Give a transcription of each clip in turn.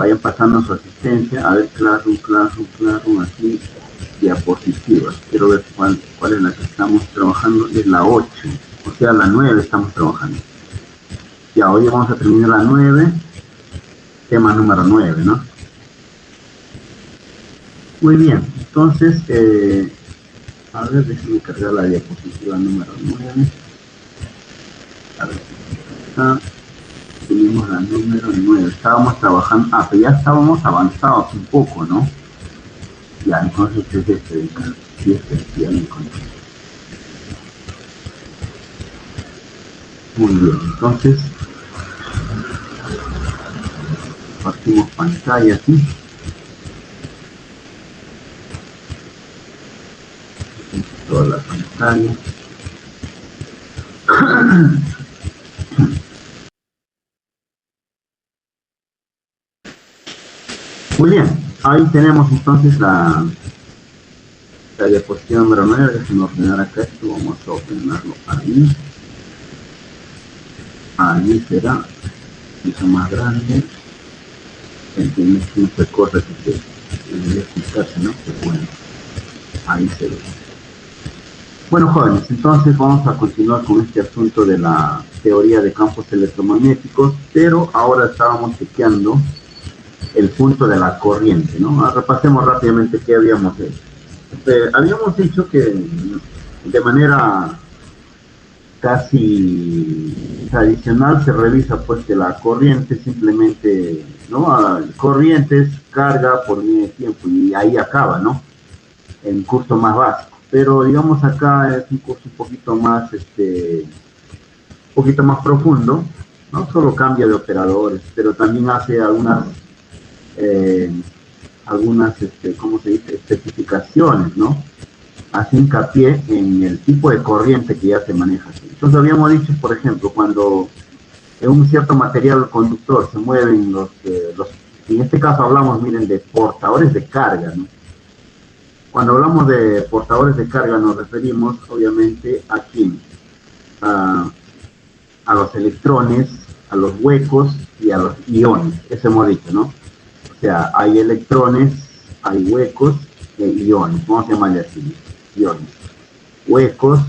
vayan pasando su asistencia, a ver, Classroom, aquí, diapositivas. Quiero ver cuál es la que estamos trabajando, es la 8, o sea, la 9 estamos trabajando. Ya, hoy vamos a terminar la 9, tema número 9, ¿no? Muy bien, entonces, a ver, déjenme cargar la diapositiva número 9. A ver, acá tenemos la número 9. Estábamos trabajando, pero ya estábamos avanzados un poco, ¿no? Ya, entonces es este, sí, ya lo encontré. Muy bien, entonces, partimos pantalla aquí. Toda la pantalla. Muy bien, ahí tenemos entonces la diapositiva número 9. Déjenme ordenar acá esto, vamos a ordenarlo ahí. Ahí será, hizo más grande. Entiendes que no se corre, que debería quitarse, ¿no? Pues bueno, ahí se ve. Bueno, jóvenes, entonces vamos a continuar con este asunto de la teoría de campos electromagnéticos, pero ahora estábamos chequeando el punto de la corriente, ¿no? Repasemos rápidamente qué habíamos hecho. Habíamos dicho que de manera casi tradicional se revisa pues que la corriente simplemente, ¿no? Corriente es carga por medio de tiempo y ahí acaba, ¿no? En curso más básico. Pero digamos acá es un curso un poquito más, profundo, no solo cambia de operadores, pero también hace algunas, ¿cómo se dice?, especificaciones, ¿no? Hace hincapié en el tipo de corriente que ya se maneja. Entonces habíamos dicho, por ejemplo, cuando en un cierto material conductor se mueven en este caso hablamos, miren, de portadores de carga, ¿no? Cuando hablamos de portadores de carga nos referimos, obviamente, ¿a quién? A los electrones, a los huecos y a los iones, eso hemos dicho, ¿no? O sea, hay electrones, hay huecos e iones, vamos a llamarle así, iones, huecos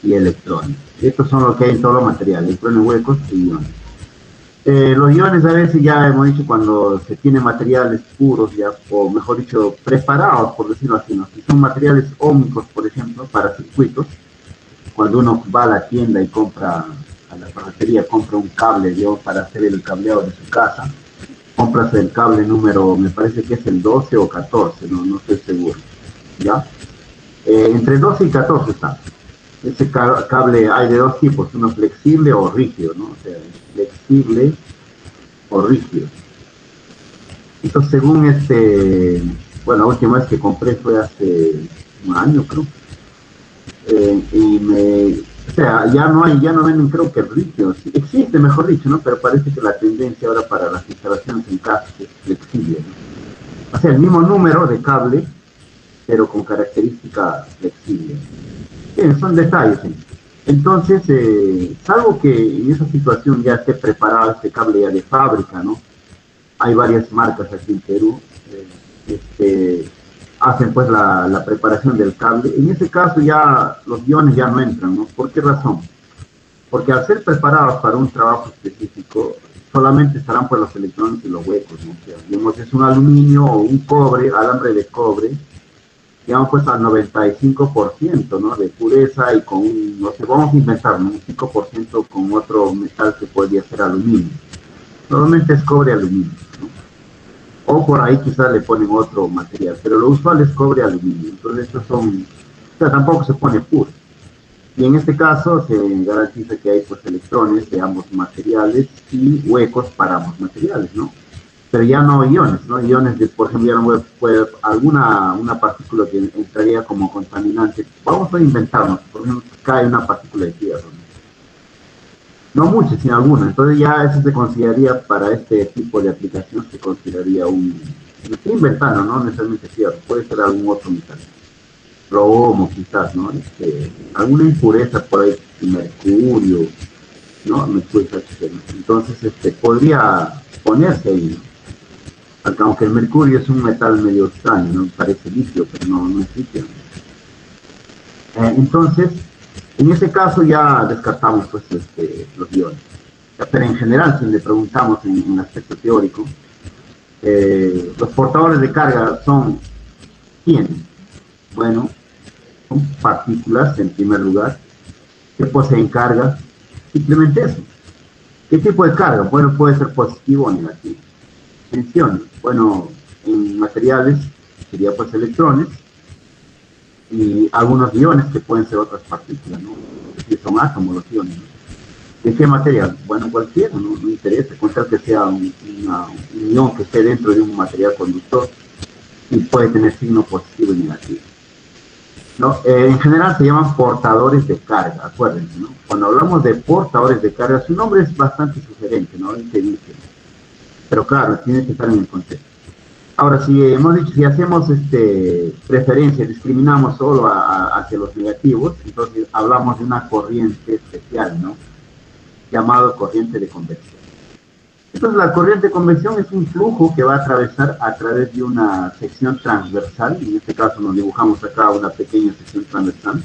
y electrones. Estos son los que hay en todos los materiales, electrones, huecos y iones. Los iones a veces ya hemos dicho cuando se tienen materiales puros ya, o mejor dicho, preparados, por decirlo así, ¿no? Si son materiales ómicos, por ejemplo, para circuitos, cuando uno va a la tienda y compra, a la ferretería, compra un cable, para hacer el cableado de su casa, compras el cable número, me parece que es el 12 o 14, no estoy seguro, ¿ya? Entre 12 y 14 está. Ese cable hay de dos tipos, uno flexible o rígido, ¿no? O sea, flexible o rígido. Entonces, según la última vez que compré fue hace un año, creo. O sea, ya no venden, creo que rígido. Sí, existe, mejor dicho, ¿no? Pero parece que la tendencia ahora para las instalaciones en casa es flexible, ¿no? O sea, el mismo número de cable, pero con características flexibles. Bien, son detalles. Entonces, salvo que en esa situación ya esté preparado este cable ya de fábrica, ¿no? Hay varias marcas aquí en Perú, hacen pues la preparación del cable. En ese caso ya los iones ya no entran, ¿no? ¿Por qué razón? Porque al ser preparados para un trabajo específico, solamente estarán pues los electrones y los huecos, ¿no? O sea, digamos, es un aluminio o un cobre, alambre de cobre, digamos pues al 95%, ¿no? De pureza y con no sé, vamos a inventar, ¿no? Un 5% con otro metal que podría ser aluminio. Normalmente es cobre aluminio, ¿no? O por ahí quizás le ponen otro material, pero lo usual es cobre aluminio. Entonces estos son, o sea, tampoco se pone puro. Y en este caso se garantiza que hay pues electrones de ambos materiales y huecos para ambos materiales, ¿no? Pero ya no iones, ¿no? Iones de, por ejemplo, ya no puede una partícula que entraría como contaminante. Vamos a inventarnos, por ejemplo, cae una partícula de tierra, ¿no? No muchas, sino algunas. Entonces ya eso se consideraría, para este tipo de aplicación, se consideraría me estoy inventando, ¿no? Necesariamente tierra, puede ser algún otro metal. Plomo, quizás, ¿no? Alguna impureza por ahí, mercurio, ¿no? Entonces, podría ponerse ahí, ¿no? Aunque el mercurio es un metal medio extraño, ¿no? Parece litio, pero no es litio. Entonces, en ese caso ya descartamos pues, los iones. Pero en general, si le preguntamos en aspecto teórico, los portadores de carga son ¿quiénes? Bueno, son partículas en primer lugar que poseen carga, simplemente eso. ¿Qué tipo de carga? Bueno, puede ser positivo o negativo. Tensiones, bueno, en materiales sería pues electrones y algunos iones que pueden ser otras partículas, ¿no? Si son átomos los iones, ¿no? ¿De qué material? Bueno, cualquiera, no interesa, con tal que sea un ion que esté dentro de un material conductor y puede tener signo positivo y negativo. ¿No? En general se llaman portadores de carga, acuérdense, ¿no? Cuando hablamos de portadores de carga, su nombre es bastante sugerente, ¿no? Pero claro, tiene que estar en el contexto. Ahora, si hemos dicho, si hacemos preferencia, discriminamos solo hacia los negativos, entonces hablamos de una corriente especial, ¿no? Llamado corriente de convección. Entonces, la corriente de convección es un flujo que va a atravesar a través de una sección transversal, en este caso nos dibujamos acá una pequeña sección transversal,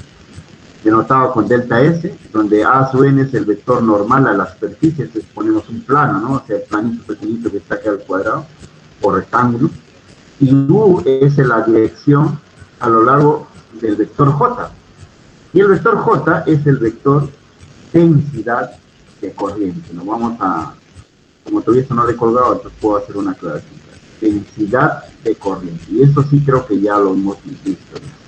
denotado con delta S, donde A sub n es el vector normal a la superficie, entonces ponemos un plano, ¿no? O sea, el planito pequeñito que está acá al cuadrado, o rectángulo, y U es la dirección a lo largo del vector J, y el vector J es el vector densidad de corriente, ¿no? Vamos a, como todavía esto no lo he colgado, entonces puedo hacer una aclaración. Densidad de corriente, y eso sí creo que ya lo hemos visto, ¿no?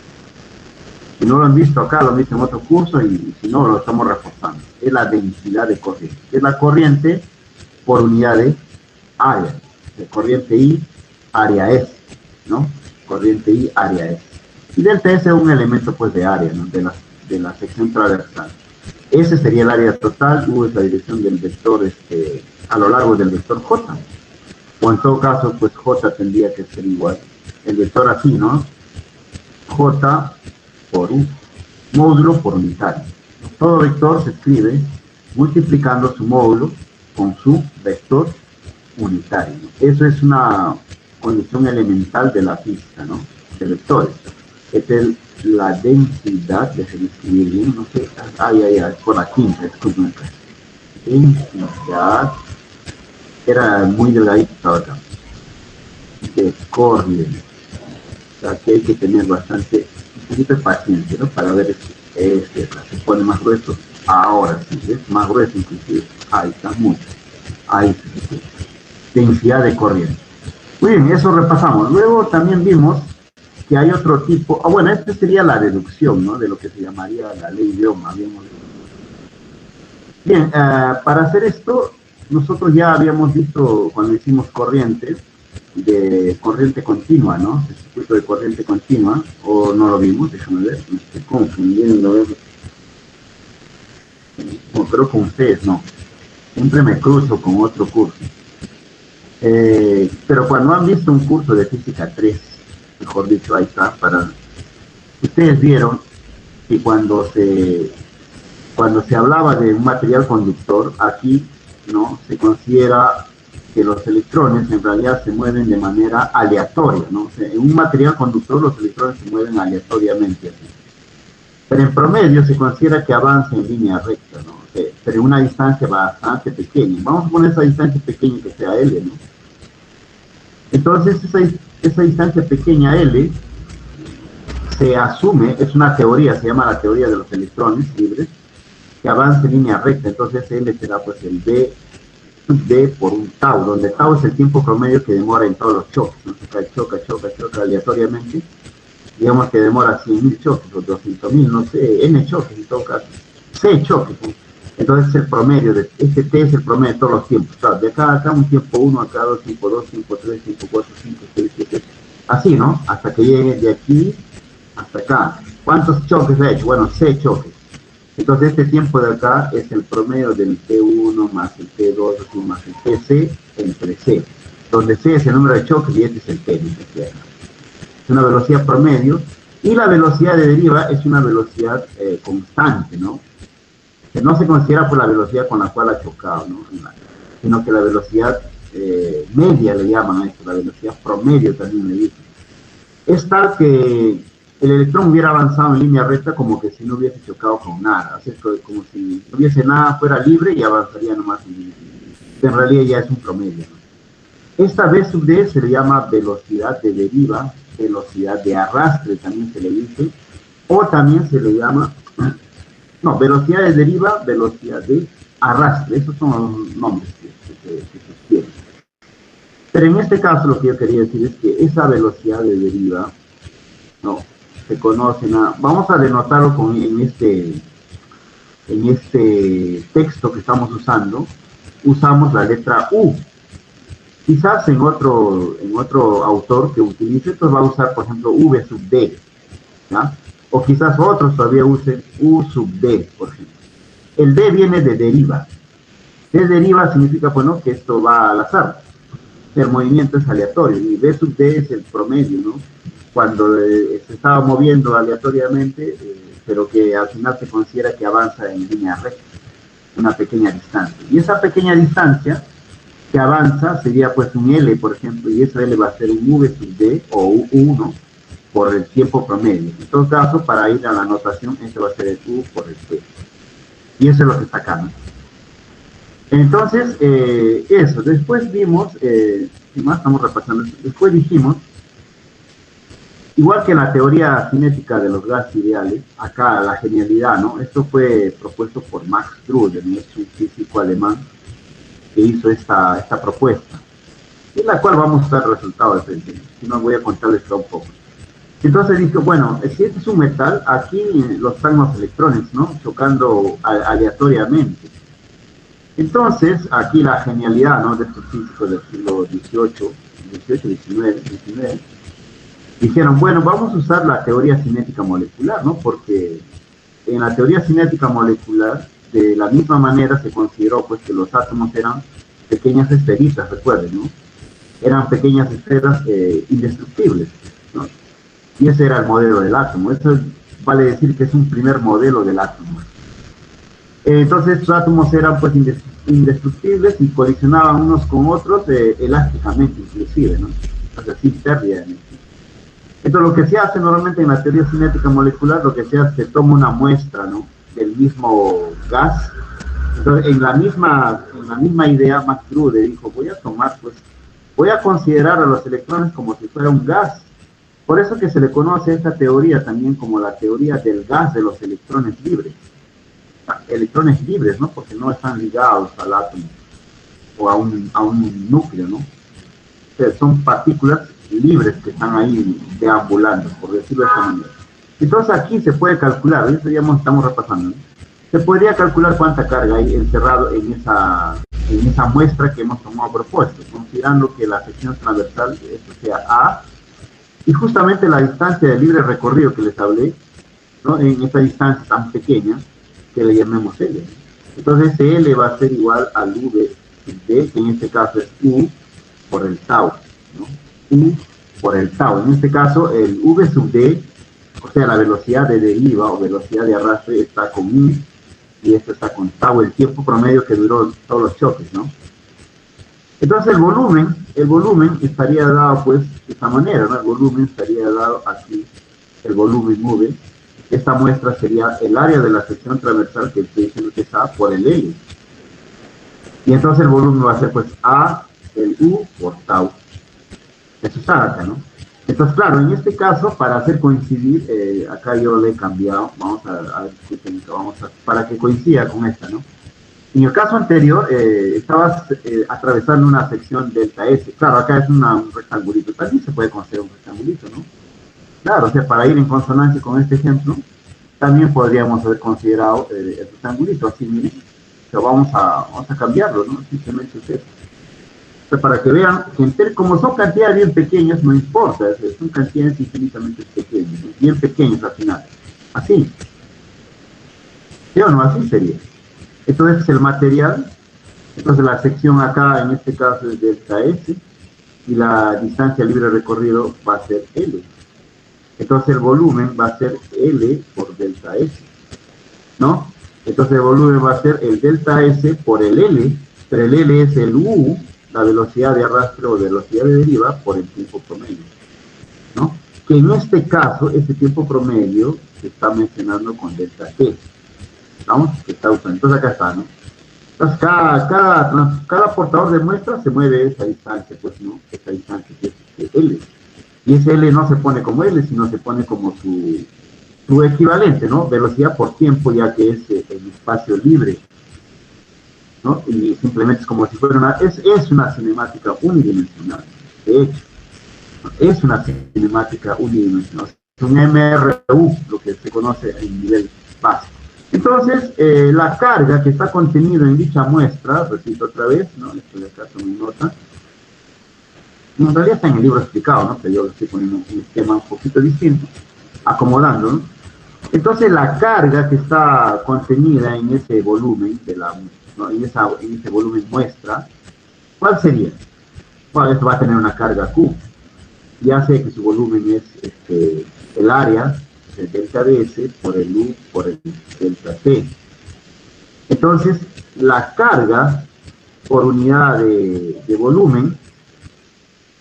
Si no lo han visto acá, lo han visto en otro curso, y si no, lo estamos reforzando. Es la densidad de corriente. Es la corriente por unidad de área. De corriente I, área S, ¿no? Corriente I, área S. Y delta S es un elemento, pues, de área, ¿no? De la sección transversal. S sería el área total, U es la dirección del vector a lo largo del vector J. O en todo caso, pues, J tendría que ser igual. El vector así, ¿no? J por U, módulo por unitario. Todo vector se escribe multiplicando su módulo con su vector unitario, ¿no? Eso es una condición elemental de la física, ¿no? De vectores. Esta es la densidad, déjenme escribir bien, no sé, por la quinta, disculpen. Densidad, era muy delgadito, estaba acá, de corriente. O sea, que hay que tener bastante, un poquito de paciencia, ¿no? Para ver se pone más grueso. Ahora sí, es más grueso inclusive. Ahí está mucho. Ahí sí. Densidad de corriente. Muy bien, eso repasamos. Luego también vimos que hay otro tipo, bueno, esta sería la deducción, ¿no? De lo que se llamaría la ley de Ohm. Bien, para hacer esto, nosotros ya habíamos visto cuando hicimos corriente, de corriente continua, ¿no? El circuito de corriente continua, o no lo vimos, déjame ver, me estoy confundiendo. No, creo con ustedes, no. Siempre me cruzo con otro curso. Pero cuando han visto un curso de física 3, mejor dicho, ahí está, ustedes vieron que cuando se hablaba de un material conductor, aquí, ¿no? Se considera que los electrones en realidad se mueven de manera aleatoria, ¿no? O sea, en un material conductor los electrones se mueven aleatoriamente, así. Pero en promedio se considera que avanza en línea recta, ¿no? O sea, pero en una distancia bastante pequeña. Vamos a poner esa distancia pequeña que sea L, ¿no? Entonces esa distancia pequeña L se asume, es una teoría, se llama la teoría de los electrones libres, que avanza en línea recta. Entonces L será pues el D por un tau, donde tau es el tiempo promedio que demora en todos los choques, ¿no? Choca aleatoriamente, digamos que demora 100.000 choques o 200.000, no sé, n choques en todo caso, c choques, ¿no? Entonces el promedio, este t es el promedio de todos los tiempos, claro, de acá a acá un tiempo 1, acá 2, tiempo 2, tiempo 3, tiempo 4, 5, 6, 7, así, ¿no? Hasta que llegue de aquí hasta acá. ¿Cuántos choques ha hecho? Bueno, c choques. Entonces este tiempo de acá es el promedio del T1 más el T2 más el TC entre C, donde C es el número de choques y este es el T. Es una velocidad promedio, y la velocidad de deriva es una velocidad constante, ¿no? Que no se considera por la velocidad con la cual ha chocado, ¿no? Sino que la velocidad media, le llaman a esto, la velocidad promedio también le dicen. Es tal que el electrón hubiera avanzado en línea recta como que si no hubiese chocado con nada, así es como si no hubiese nada, fuera libre y avanzaría nomás en línea. En realidad ya es un promedio, ¿no? Esta V sub D se le llama velocidad de deriva, velocidad de arrastre también se le dice, o también se le llama, no, velocidad de deriva, velocidad de arrastre, esos son los nombres que se tienen. Pero en este caso lo que yo quería decir es que esa velocidad de deriva, no, se conoce nada. Vamos a denotarlo en este texto que estamos usando, usamos la letra U. Quizás en otro autor que utilice, pues va a usar, por ejemplo, V sub D, ¿ya? O quizás otros todavía usen U sub D, por ejemplo. El D viene de deriva. De deriva significa, bueno, que esto va al azar. El movimiento es aleatorio, y V sub D es el promedio, ¿no? Cuando se estaba moviendo aleatoriamente, pero que al final se considera que avanza en línea recta, una pequeña distancia. Y esa pequeña distancia que avanza sería pues un L, por ejemplo, y ese L va a ser un V sub D o U1 por el tiempo promedio. En todo caso, para ir a la notación, este va a ser el U por el T. Y eso es lo que está acá, ¿no? Entonces, eso. Después vimos, si más estamos repasando, después dijimos, igual que la teoría cinética de los gases ideales, acá la genialidad, ¿no? Esto fue propuesto por Max Drude, ¿no? Es un físico alemán que hizo esta propuesta, en la cual vamos a usar el resultado de frente. Si no, voy a contarles un poco. Entonces dijo, bueno, si este es un metal, aquí están los electrones, ¿no? Chocando aleatoriamente. Entonces, aquí la genialidad, ¿no? De estos físicos del siglo XIX, dijeron, bueno, vamos a usar la teoría cinética molecular, ¿no? Porque en la teoría cinética molecular, de la misma manera se consideró pues que los átomos eran pequeñas esferitas, recuerden, ¿no? Eran pequeñas esferas indestructibles, ¿no? Y ese era el modelo del átomo. Eso vale decir que es un primer modelo del átomo. Entonces estos átomos eran pues indestructibles y colisionaban unos con otros elásticamente inclusive, ¿no? O sea, sin pérdida de energía. Entonces lo que se hace normalmente en la teoría cinética molecular, lo que se hace, se toma una muestra, ¿no? Del mismo gas. Entonces en la misma idea, Max Drude dijo, voy a considerar a los electrones como si fuera un gas. Por eso que se le conoce a esta teoría también como la teoría del gas de los electrones libres. Electrones libres, ¿no? Porque no están ligados al átomo o a un núcleo, ¿no? O sea, son partículas libres que están ahí deambulando, por decirlo de esta manera. Entonces aquí se puede calcular, eso ya estamos repasando, ¿no? Se podría calcular cuánta carga hay encerrado en esa muestra que hemos tomado propuesto, considerando que la sección transversal, esto sea A, y justamente la distancia de libre recorrido que les hablé, ¿no? En esta distancia tan pequeña, que le llamemos L. Entonces L va a ser igual al V D, que en este caso es U por el tau, ¿no? U por el tau. En este caso el V sub D, o sea, la velocidad de deriva o velocidad de arrastre está con U y esto está con tau, el tiempo promedio que duró todos los choques, ¿no? Entonces el volumen estaría dado pues de esta manera, ¿no? El volumen estaría dado aquí, el volumen V. Esta muestra sería el área de la sección transversal que estoy diciendo que es A por el L. Y entonces el volumen va a ser pues A, el U por tau. Eso está acá, ¿no? Entonces, claro, en este caso, para hacer coincidir, acá yo le he cambiado, vamos a ver, para que coincida con esta, ¿no? En el caso anterior, estabas atravesando una sección delta S. Claro, acá es un rectangulito. También se puede considerar un rectangulito, ¿no? Claro, o sea, para ir en consonancia con este ejemplo, también podríamos haber considerado el rectangulito, así, miren. O sea, vamos a cambiarlo, ¿no? Simplemente es eso. O sea, para que vean que como son cantidades bien pequeñas, no importa, son cantidades infinitamente pequeñas, bien pequeñas al final. Así. ¿Sí o no? Así sería. Entonces es el material. Entonces la sección acá, en este caso, es delta S, y la distancia libre recorrido va a ser L. Entonces el volumen va a ser L por delta S, ¿no? Entonces el volumen va a ser el delta S por el L, pero el L es el U, la velocidad de arrastre o velocidad de deriva por el tiempo promedio, ¿no? Que en este caso, este tiempo promedio se está mencionando con delta T, ¿no? Que está usando. Entonces acá está, ¿no? Entonces cada portador de muestra se mueve esa distancia, pues, ¿no? Esa distancia que es L. Y ese L no se pone como L, sino se pone como su equivalente, ¿no? Velocidad por tiempo, ya que es el espacio libre, ¿no? Y simplemente es como si fuera es una cinemática unidimensional, de hecho, ¿no? Es una cinemática unidimensional, es un MRU, lo que se conoce en nivel básico. Entonces, la carga que está contenida en dicha muestra, repito otra vez, ¿no? Esto de acá toma nota, en realidad está en el libro explicado, ¿no? Pero yo lo estoy poniendo un esquema un poquito distinto, acomodando, ¿no? Entonces, la carga que está contenida en ese volumen, ¿no? en ese volumen muestra, ¿cuál sería? Bueno, esto va a tener una carga Q. Ya sé que su volumen es el área, el delta DS, por el U, por el delta T. Entonces, la carga por unidad de volumen,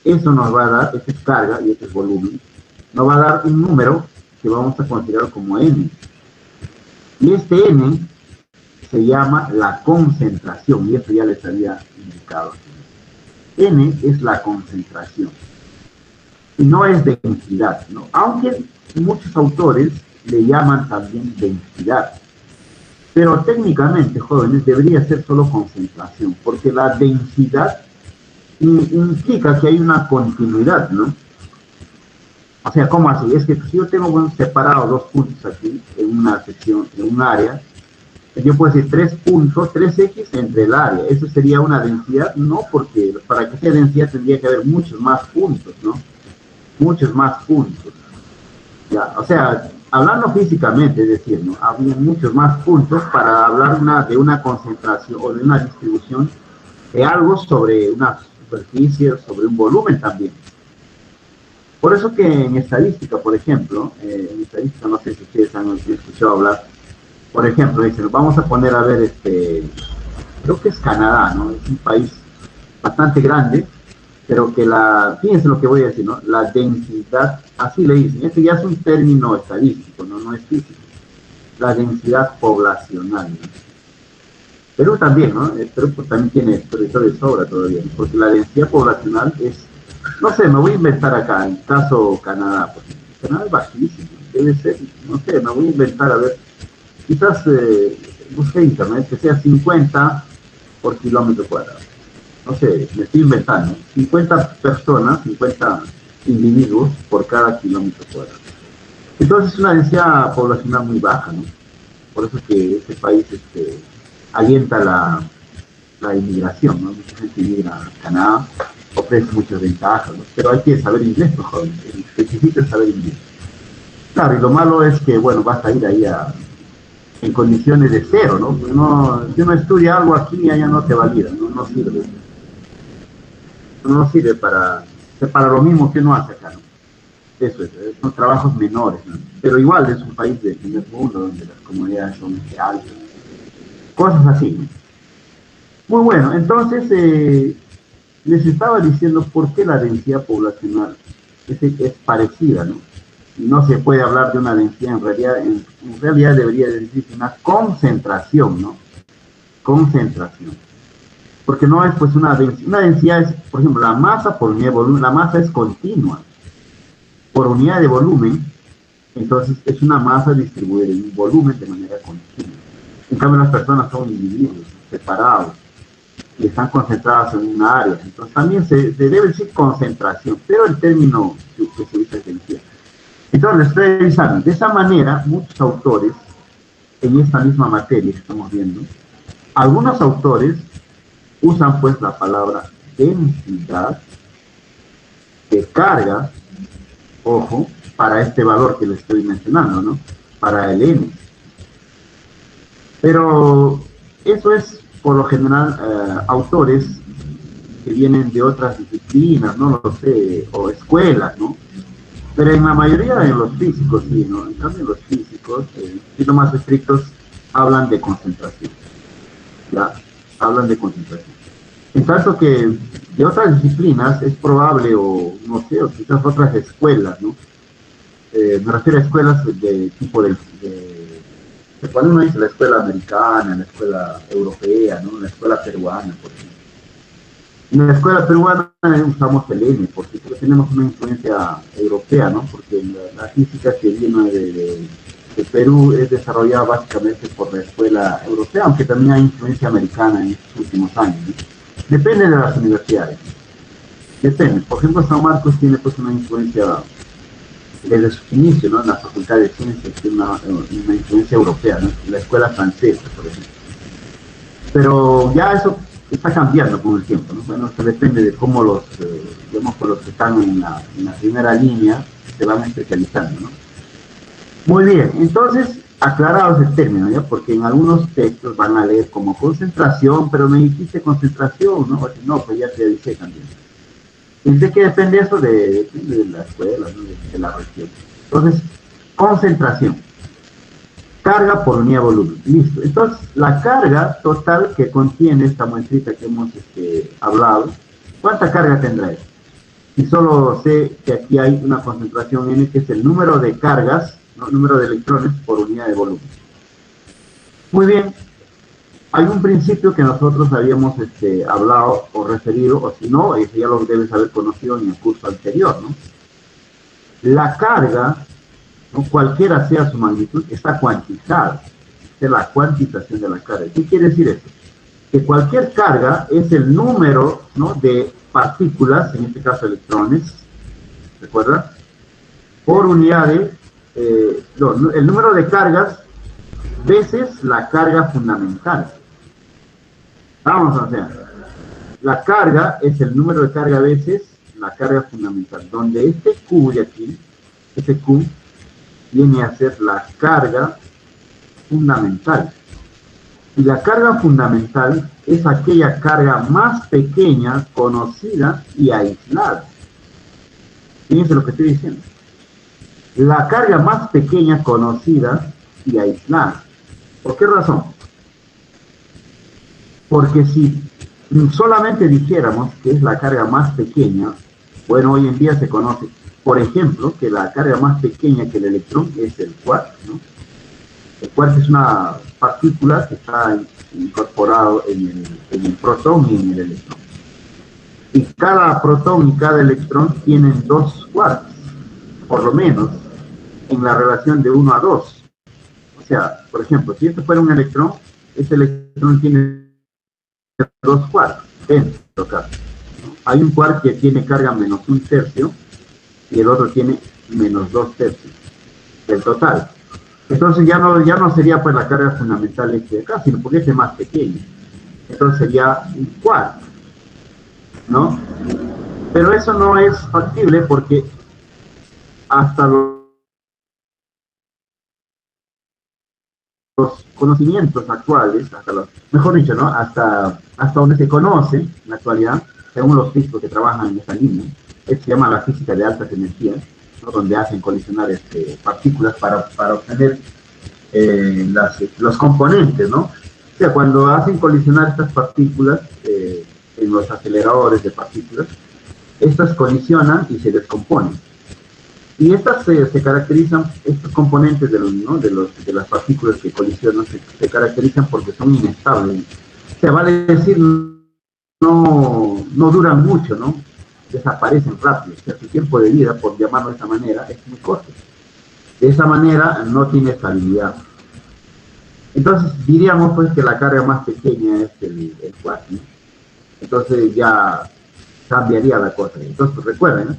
eso nos va a dar, esta es carga y este es volumen, nos va a dar un número que vamos a considerar como N. Y este N se llama la concentración, y esto ya les había indicado. N es la concentración, y no es densidad, ¿no? Aunque muchos autores le llaman también densidad. Pero técnicamente, jóvenes, debería ser solo concentración, porque la densidad implica que hay una continuidad, ¿no? O sea, ¿cómo así? Es que si yo tengo separados dos puntos aquí, en una sección, en un área, yo puedo decir 3 puntos, 3x entre el área. Eso sería una densidad, no, porque para que sea densidad tendría que haber muchos más puntos, ¿no? Muchos más puntos. Ya, o sea, hablando físicamente, es decir, ¿no? Había muchos más puntos para hablar de una concentración o de una distribución de algo sobre una superficie, sobre un volumen también. Por eso que en estadística, por ejemplo, en estadística, no sé si ustedes han escuchado hablar, por ejemplo, dicen, vamos a poner a ver, creo que es Canadá, ¿no? Es un país bastante grande, pero que fíjense lo que voy a decir, ¿no? La densidad, así le dicen, este ya es un término estadístico, no es físico, la densidad poblacional, ¿no? Perú también, ¿no? Perú también tiene territorio de sobra todavía, porque la densidad poblacional es, no sé, me voy a inventar acá, en caso Canadá, porque Canadá es bajísimo, debe ser, no sé, me voy a inventar, a ver, quizás busqué internet, que sea 50 por kilómetro cuadrado. No sé, me estoy inventando, 50 personas, 50 individuos por cada kilómetro cuadrado. Entonces es una densidad poblacional muy baja, ¿no? Por eso que este país alienta la inmigración, ¿no? Mucha gente migra a Canadá, ofrece muchas ventajas, ¿no? Pero hay que saber inglés, ¿no, joven? Necesita saber inglés. Claro, y lo malo es que, bueno, vas a ir ahí en condiciones de cero, ¿no? Si uno estudia algo aquí, allá no te valida, no sirve. No sirve para lo mismo que uno hace acá, ¿no? Eso es, son trabajos menores, ¿no? Pero igual es un país del primer mundo donde las comunidades son altas. Cosas así, ¿no? Muy bueno, entonces les estaba diciendo por qué la densidad poblacional es parecida, ¿no? Y no se puede hablar de una densidad, en realidad debería decirse una concentración, ¿no? Concentración. Porque no es pues una densidad es, por ejemplo, la masa por unidad de volumen, la masa es continua. Por unidad de volumen, entonces es una masa distribuida en un volumen de manera continua. En cambio, las personas son individuos separados y están concentradas en una área. Entonces también se debe decir concentración, pero el término que se usa es densidad. Entonces, estoy revisando. De esa manera, muchos autores, en esta misma materia que estamos viendo, algunos autores usan pues la palabra densidad de carga, ojo, para este valor que les estoy mencionando, ¿no? Para el N. Pero eso es, por lo general, autores que vienen de otras disciplinas, no lo sé, o escuelas, ¿no? Pero en la mayoría de los físicos, sí, ¿no? En cambio, los físicos, los más estrictos, hablan de concentración. ¿Ya? Hablan de concentración. En caso que De otras disciplinas es probable, o no sé, o quizás otras escuelas, ¿no? Me refiero a escuelas de tipo de cuando uno dice la escuela americana, la escuela europea, ¿no? La escuela peruana, por ejemplo. En la escuela peruana usamos el N, porque tenemos una influencia europea, ¿no? Porque la física que viene de Perú es desarrollada básicamente por la escuela europea, aunque también hay influencia americana en estos últimos años, ¿no? Depende de las universidades. Depende. Por ejemplo, San Marcos tiene pues una influencia desde su inicio, ¿no? En la Facultad de Ciencias tiene una influencia europea, ¿no? En la escuela francesa, por ejemplo. Pero ya eso está cambiando con el tiempo, ¿no? Bueno, eso depende de cómo digamos, los que están en la primera línea se van especializando, ¿no? Muy bien, entonces, aclarados el término, ¿ya? Porque en algunos textos van a leer como concentración, pero me dijiste concentración, ¿no? No, pues ya te avisé también. ¿De qué depende eso? Depende de la escuela, ¿no? De la región. Entonces, concentración. Carga por unidad de volumen. Listo. Entonces, la carga total que contiene esta muestrita que hemos hablado, ¿cuánta carga tendrá esto? Y solo sé que aquí hay una concentración N, que es el número de cargas, ¿no? Número de electrones por unidad de volumen. Muy bien. Hay un principio que nosotros habíamos hablado o referido, o si no, ya lo debes haber conocido en el curso anterior, ¿no? La carga, ¿no? Cualquiera sea su magnitud, está cuantizada. Es la cuantización de la carga. ¿Qué quiere decir eso? Que cualquier carga es el número, ¿no? De partículas, en este caso electrones, ¿recuerda? Por unidad de, el número de cargas veces la carga fundamental. Vamos a hacer. La carga es el número de carga veces la carga fundamental, donde este Q de aquí, este Q, viene a ser la carga fundamental. Y la carga fundamental es aquella carga más pequeña, conocida y aislada. Fíjense lo que estoy diciendo. La carga más pequeña, conocida y aislada. ¿Por qué razón? Porque si solamente dijéramos que es la carga más pequeña, bueno, hoy en día se conoce, por ejemplo, que la carga más pequeña que el electrón es el quark, ¿no? El quark es una partícula que está incorporado en el protón y en el electrón. Y cada protón y cada electrón tienen 2 quarks, por lo menos, en la relación de 1 a 2. O sea, por ejemplo, si esto fuera un electrón, este electrón tiene 2 quarks dentro acá. Hay un quark que tiene carga menos 1/3 y el otro tiene menos 2/3 del total. Entonces ya no sería pues la carga fundamental de acá, sino porque es más pequeño. Entonces sería un quark, ¿no? Pero eso no es factible porque hasta los conocimientos actuales, mejor dicho, ¿no? Hasta donde se conoce en la actualidad, según los físicos que trabajan en esa línea, se llama la física de altas energías, ¿no? Donde hacen colisionar partículas para obtener los componentes, ¿no? O sea, cuando hacen colisionar estas partículas en los aceleradores de partículas, estas colisionan y se descomponen. Y estas se caracterizan, estos componentes de las partículas que colisionan se caracterizan porque son inestables. O sea, vale decir, no duran mucho, ¿no? Desaparecen rápido. O sea, su tiempo de vida, por llamarlo de esta manera, es muy corto. De esa manera no tiene estabilidad. Entonces diríamos pues que la carga más pequeña es el quark, ¿no? Entonces ya cambiaría la cosa. Entonces recuerden, ¿no?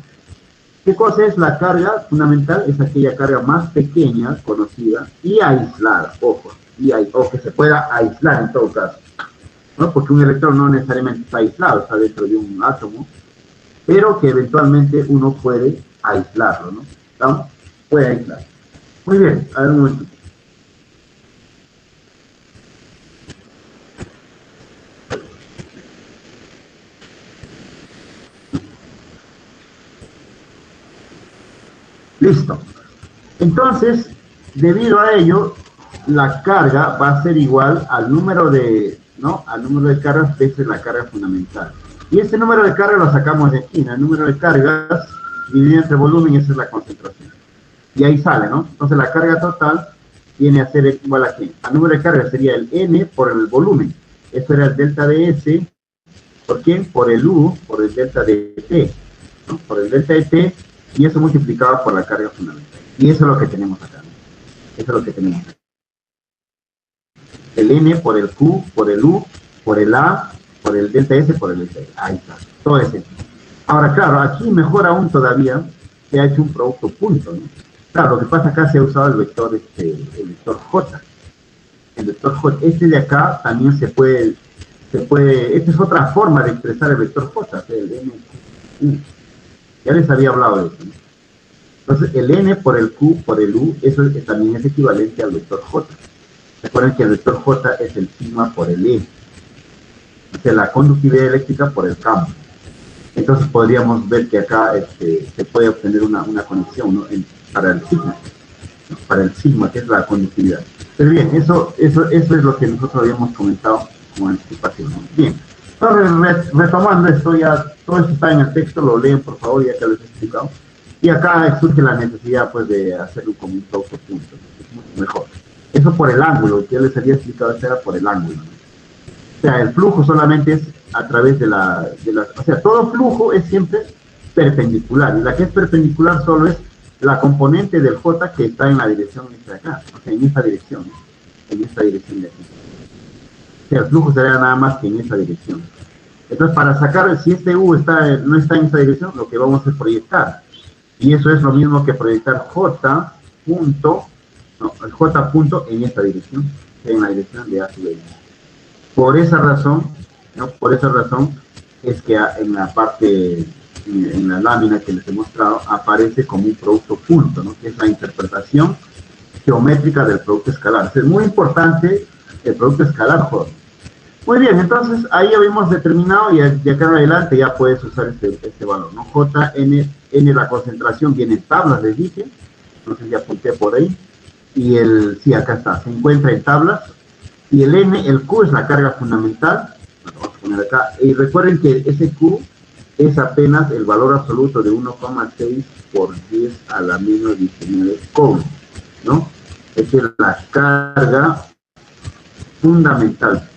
¿Qué cosa es la carga fundamental? Es aquella carga más pequeña, conocida y aislada, ojo, o que se pueda aislar en todo caso, ¿no? Porque un electrón no necesariamente está aislado, está dentro de un átomo, pero que eventualmente uno puede aislarlo, ¿no? ¿Estamos? Puede aislar. Muy bien, a ver un momento. Listo. Entonces, debido a ello, la carga va a ser igual al número de, ¿no? Al número de cargas veces la carga fundamental. Y este número de cargas lo sacamos de aquí, ¿no? El número de cargas dividido entre volumen, esa es la concentración. Y ahí sale, ¿no? Entonces la carga total viene a ser igual a ¿qué? Al número de cargas sería el N por el volumen. Eso era el delta de S. ¿Por quién? Por el U, por el delta de T, ¿no? Por el delta de T, y eso multiplicado por la carga fundamental. Y eso es lo que tenemos acá, ¿no? Eso es lo que tenemos acá. El N por el Q, por el U, por el A, por el delta S, por el delta S. Ahí está, todo ese. Ahora, claro, aquí mejor aún todavía se ha hecho un producto punto, ¿no? Claro, lo que pasa acá se ha usado el vector J. El vector J, este de acá también se puede, esta es otra forma de expresar el vector J, el N. Ya les había hablado de eso, ¿no? Entonces, el N por el Q por el U, eso también es equivalente al vector J. Recuerden que el vector J es el sigma por el E. O sea, la conductividad eléctrica por el campo. Entonces podríamos ver que acá se puede obtener una conexión, ¿no? Para el sigma, ¿no? Para el sigma, que es la conductividad. Pero bien, eso es lo que nosotros habíamos comentado como anticipación, ¿no? Bien, entonces retomando esto, ya todo esto está en el texto, lo leen por favor, ya que lo he explicado. Y acá surge la necesidad pues de hacerlo como un producto punto, ¿no? Es mucho mejor. Eso por el ángulo, que ya les había explicado, eso era por el ángulo, ¿no? O sea, el flujo solamente es a través de la... O sea, todo flujo es siempre perpendicular, y la que es perpendicular solo es la componente del J que está en la dirección esta de acá, o sea, en esta dirección, ¿no? En esta dirección de aquí. O sea, el flujo sería nada más que en esa dirección. Entonces, para sacar, si este U no está en esa dirección, lo que vamos a proyectar. Y eso es lo mismo que proyectar J punto, no, el J punto en esta dirección, en la dirección de A sub L. Por esa razón, ¿no? Por esa razón es que en la parte, en la lámina que les he mostrado, aparece como un producto punto, ¿no? Que es la interpretación geométrica del producto escalar. Es muy importante el producto escalar, J. Muy bien, entonces ahí habíamos determinado y de acá en adelante ya puedes usar este valor, ¿no? J, N, la concentración viene en tablas, les dije, entonces ya apunté por ahí, y sí, acá está, se encuentra en tablas, y el N, el Q es la carga fundamental, lo vamos a poner acá, y recuerden que ese Q es apenas el valor absoluto de 1,6 por 10 a la menos 19 coulombs, ¿no? Esa es la carga fundamental,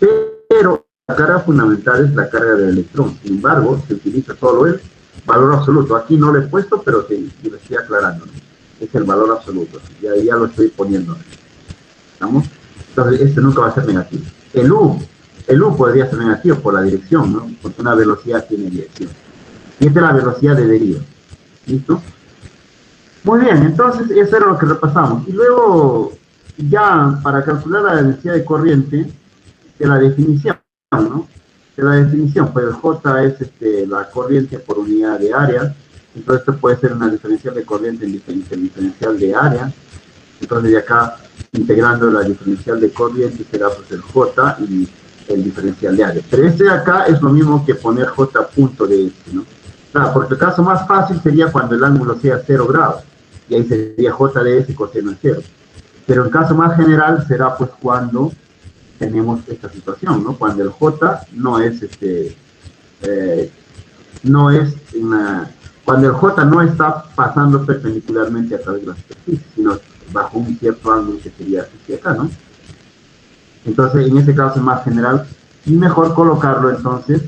pero la carga fundamental es la carga del electrón. Sin embargo, se utiliza solo el valor absoluto. Aquí no lo he puesto, pero lo estoy aclarando, ¿no? Es el valor absoluto. Ya lo estoy poniendo. ¿Estamos? Entonces, este nunca va a ser negativo. El U podría ser negativo por la dirección, ¿no? Porque una velocidad tiene dirección. Y esta es la velocidad de deriva. ¿Listo? Muy bien, entonces eso era lo que repasamos. Y luego, ya para calcular la densidad de corriente, de la definición, ¿no? De la definición, pues el J es la corriente por unidad de área, entonces esto puede ser una diferencial de corriente en diferencial de área, entonces de acá, integrando la diferencial de corriente, será pues el J y el diferencial de área. Pero este de acá es lo mismo que poner J punto de este, ¿no? Claro, porque el caso más fácil sería cuando el ángulo sea 0 grados, y ahí sería J de S coseno de 0. Pero el caso más general será pues cuando tenemos esta situación, ¿no? Cuando el J no es cuando el J no está pasando perpendicularmente a través de la superficie, sino bajo un cierto ángulo que sería aquí acá, ¿no? Entonces, en ese caso es más general y mejor colocarlo entonces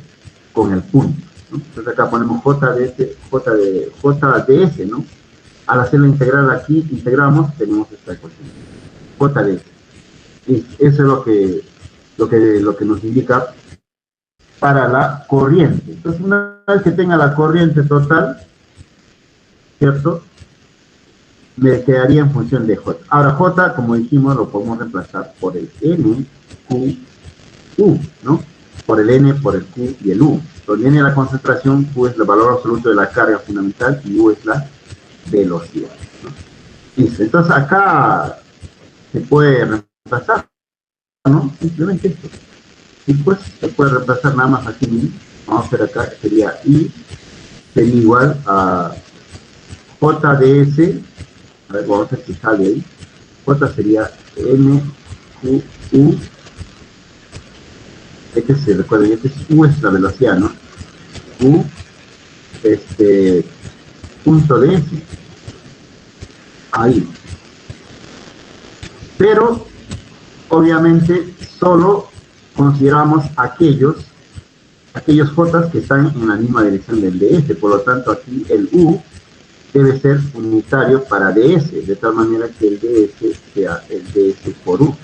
con el punto, ¿no? Entonces acá ponemos J de S, ¿no? Al hacer la integral aquí, integramos, tenemos esta ecuación. J de S. Eso es lo que nos indica para la corriente. Entonces, una vez que tenga la corriente total, ¿cierto? Me quedaría en función de J. Ahora, J, como dijimos, lo podemos reemplazar por el N, Q, U, ¿no? Por el N, por el Q y el U. Entonces, N es la concentración, Q es el valor absoluto de la carga fundamental y U es la velocidad, ¿no? Listo. Entonces, acá se puede reemplazar, ¿no? Simplemente esto. Y pues se puede reemplazar nada más aquí mismo. Vamos a hacer acá, sería I, sería igual a J de S. A ver, vamos a ver si sale ahí. J sería N, Q, U. Recuerden, U es la velocidad, ¿no? Q, punto DS. Ahí. Pero, obviamente, solo consideramos aquellos J que están en la misma dirección del DS. Por lo tanto, aquí el U debe ser unitario para DS, de tal manera que el DS sea el DS por U.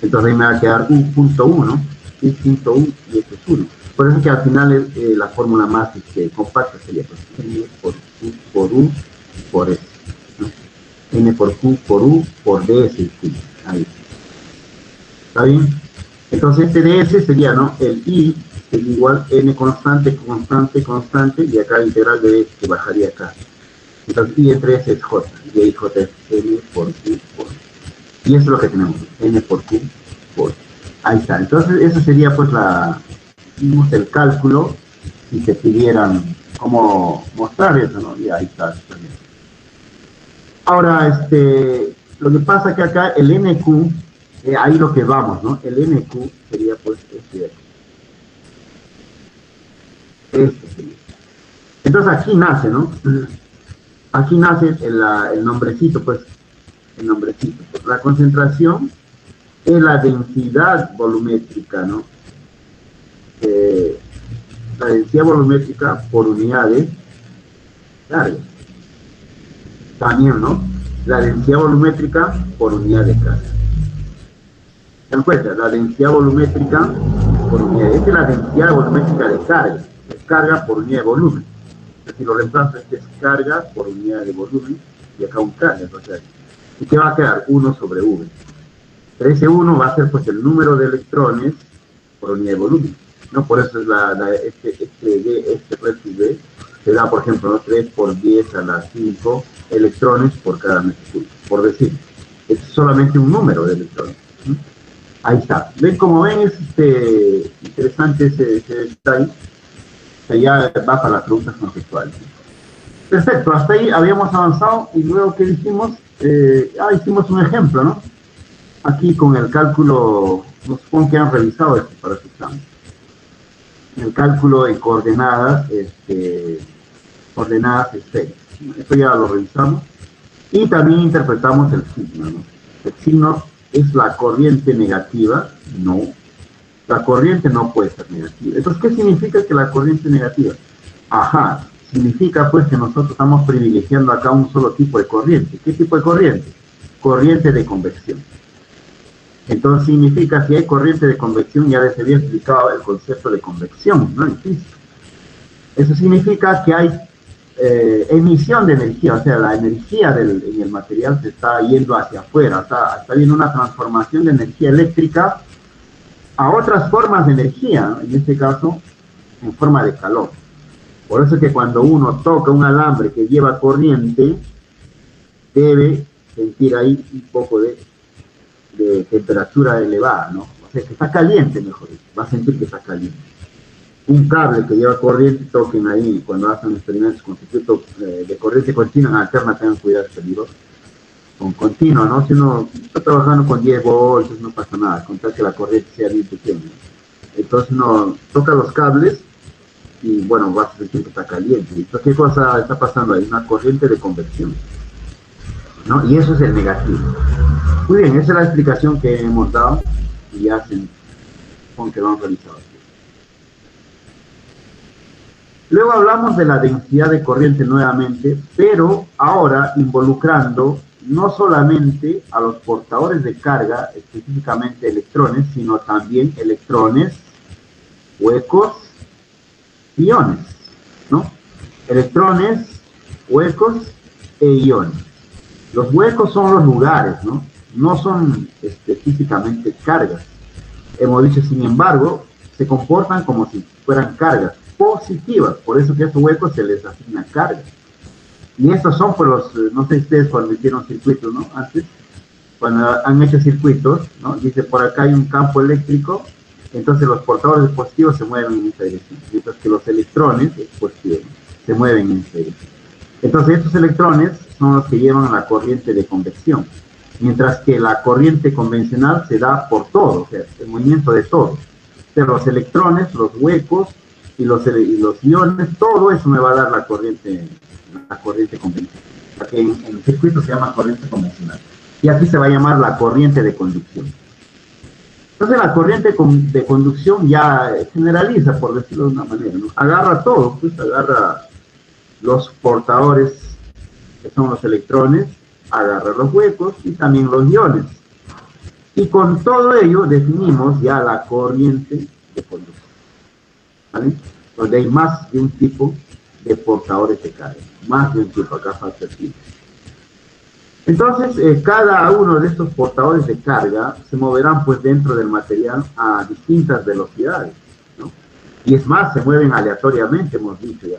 Entonces ahí me va a quedar U.1, y punto U, y este es 1. Por eso que al final la fórmula más compacta sería pues, N por Q por U por S, ¿no? N por Q por U por DS. Ahí. ¿Está bien? Entonces este DS sería, ¿no? El I sería igual N constante, constante, constante, y acá la integral de que bajaría acá. Entonces I entre S es J, y ahí J es N por Q por U. Y eso es lo que tenemos, N por Q por U. Ahí está. Entonces eso sería pues el cálculo, si te pidieran cómo mostrar eso, ¿no? Y ahí está. Ahora, lo que pasa que acá el NQ, ahí lo que vamos, ¿no? El NQ sería pues este de aquí. Este sería. Entonces aquí nace, ¿no? Aquí nace el nombrecito, pues, el nombrecito. La concentración es la densidad volumétrica, ¿no? La densidad volumétrica por unidad de carga. También, ¿no? La densidad volumétrica por unidad de carga. ¿Se dan cuenta? La densidad volumétrica por unidad. Esta es la densidad volumétrica de carga. Es carga por unidad de volumen. Si lo reemplazo, este es carga por unidad de volumen y acá un carga. O sea, ¿y qué va a quedar? 1 sobre V. Pero ese 1 va a ser pues el número de electrones por unidad de volumen, ¿no? Por eso es este resto B se da, por ejemplo, ¿no? 3 por 10 a la 5 electrones por cada metro cúbico, por decir. Es solamente un número de electrones, ¿sí? Ahí está. ¿Ven? Como ven, es interesante ese detalle. O sea, ya va para las preguntas conceptuales. Perfecto, hasta ahí habíamos avanzado y luego que dijimos, hicimos un ejemplo, ¿no? Aquí con el cálculo, nos supongo que han revisado esto para su examen. El cálculo en coordenadas, coordenadas esféricas. Esto ya lo revisamos. Y también interpretamos el signo, ¿no? El signo es la corriente negativa, no. La corriente no puede ser negativa. Entonces, ¿qué significa que la corriente es negativa? Ajá, significa pues que nosotros estamos privilegiando acá un solo tipo de corriente. ¿Qué tipo de corriente? Corriente de convección. Entonces significa, si hay corriente de convección, ya les había explicado el concepto de convección, ¿no? En física. Eso significa que hay emisión de energía, o sea, la energía en el material se está yendo hacia afuera, está habiendo una transformación de energía eléctrica a otras formas de energía, ¿no? En este caso, en forma de calor. Por eso es que cuando uno toca un alambre que lleva corriente, debe sentir ahí un poco de temperatura elevada, ¿no? O sea, que está caliente, mejor dicho, va a sentir que está caliente. Un cable que lleva corriente, toquen ahí cuando hacen experimentos con circuitos de corriente continua, alterna, tengan cuidado, peligroso. Con continua, ¿no? Si uno está trabajando con 10 voltios, no pasa nada, con tal que la corriente sea bien pequeña. Entonces uno toca los cables y, bueno, vas a sentir que está caliente. Entonces, ¿qué cosa está pasando ahí? Una corriente de convección, ¿no? Y eso es el negativo. Muy bien, esa es la explicación que hemos dado y hacen con que lo han realizado. Luego hablamos de la densidad de corriente nuevamente, pero ahora involucrando no solamente a los portadores de carga, específicamente electrones, sino también electrones, huecos, iones, ¿no? Electrones, huecos e iones. Los huecos son los lugares, ¿no? No son físicamente cargas. Hemos dicho, sin embargo, se comportan como si fueran cargas positivas, por eso que a estos huecos se les asigna carga. Y estos son por los, no sé ustedes cuando hicieron circuitos, ¿no? Antes, cuando han hecho circuitos, ¿no? Dice, por acá hay un campo eléctrico, entonces los portadores positivos se mueven en esta dirección, mientras que los electrones positivos se mueven en esta dirección. Entonces estos electrones son los que llevan la corriente de convección, mientras que la corriente convencional se da por todo, o sea, el movimiento de todo. Pero los electrones, los huecos, y los iones, todo eso me va a dar la corriente convencional, que en el circuito se llama corriente convencional. Y aquí se va a llamar la corriente de conducción. Entonces la corriente de conducción ya generaliza, por decirlo de una manera, ¿no? Agarra todo, pues agarra los portadores, que son los electrones, agarra los huecos y también los iones. Y con todo ello definimos ya la corriente de conducción, ¿vale? Donde hay más de un tipo de portadores de carga, más de un tipo, acá falta el tipo. Entonces, cada uno de estos portadores de carga se moverán pues dentro del material a distintas velocidades, ¿no? Y es más, se mueven aleatoriamente, hemos dicho ya.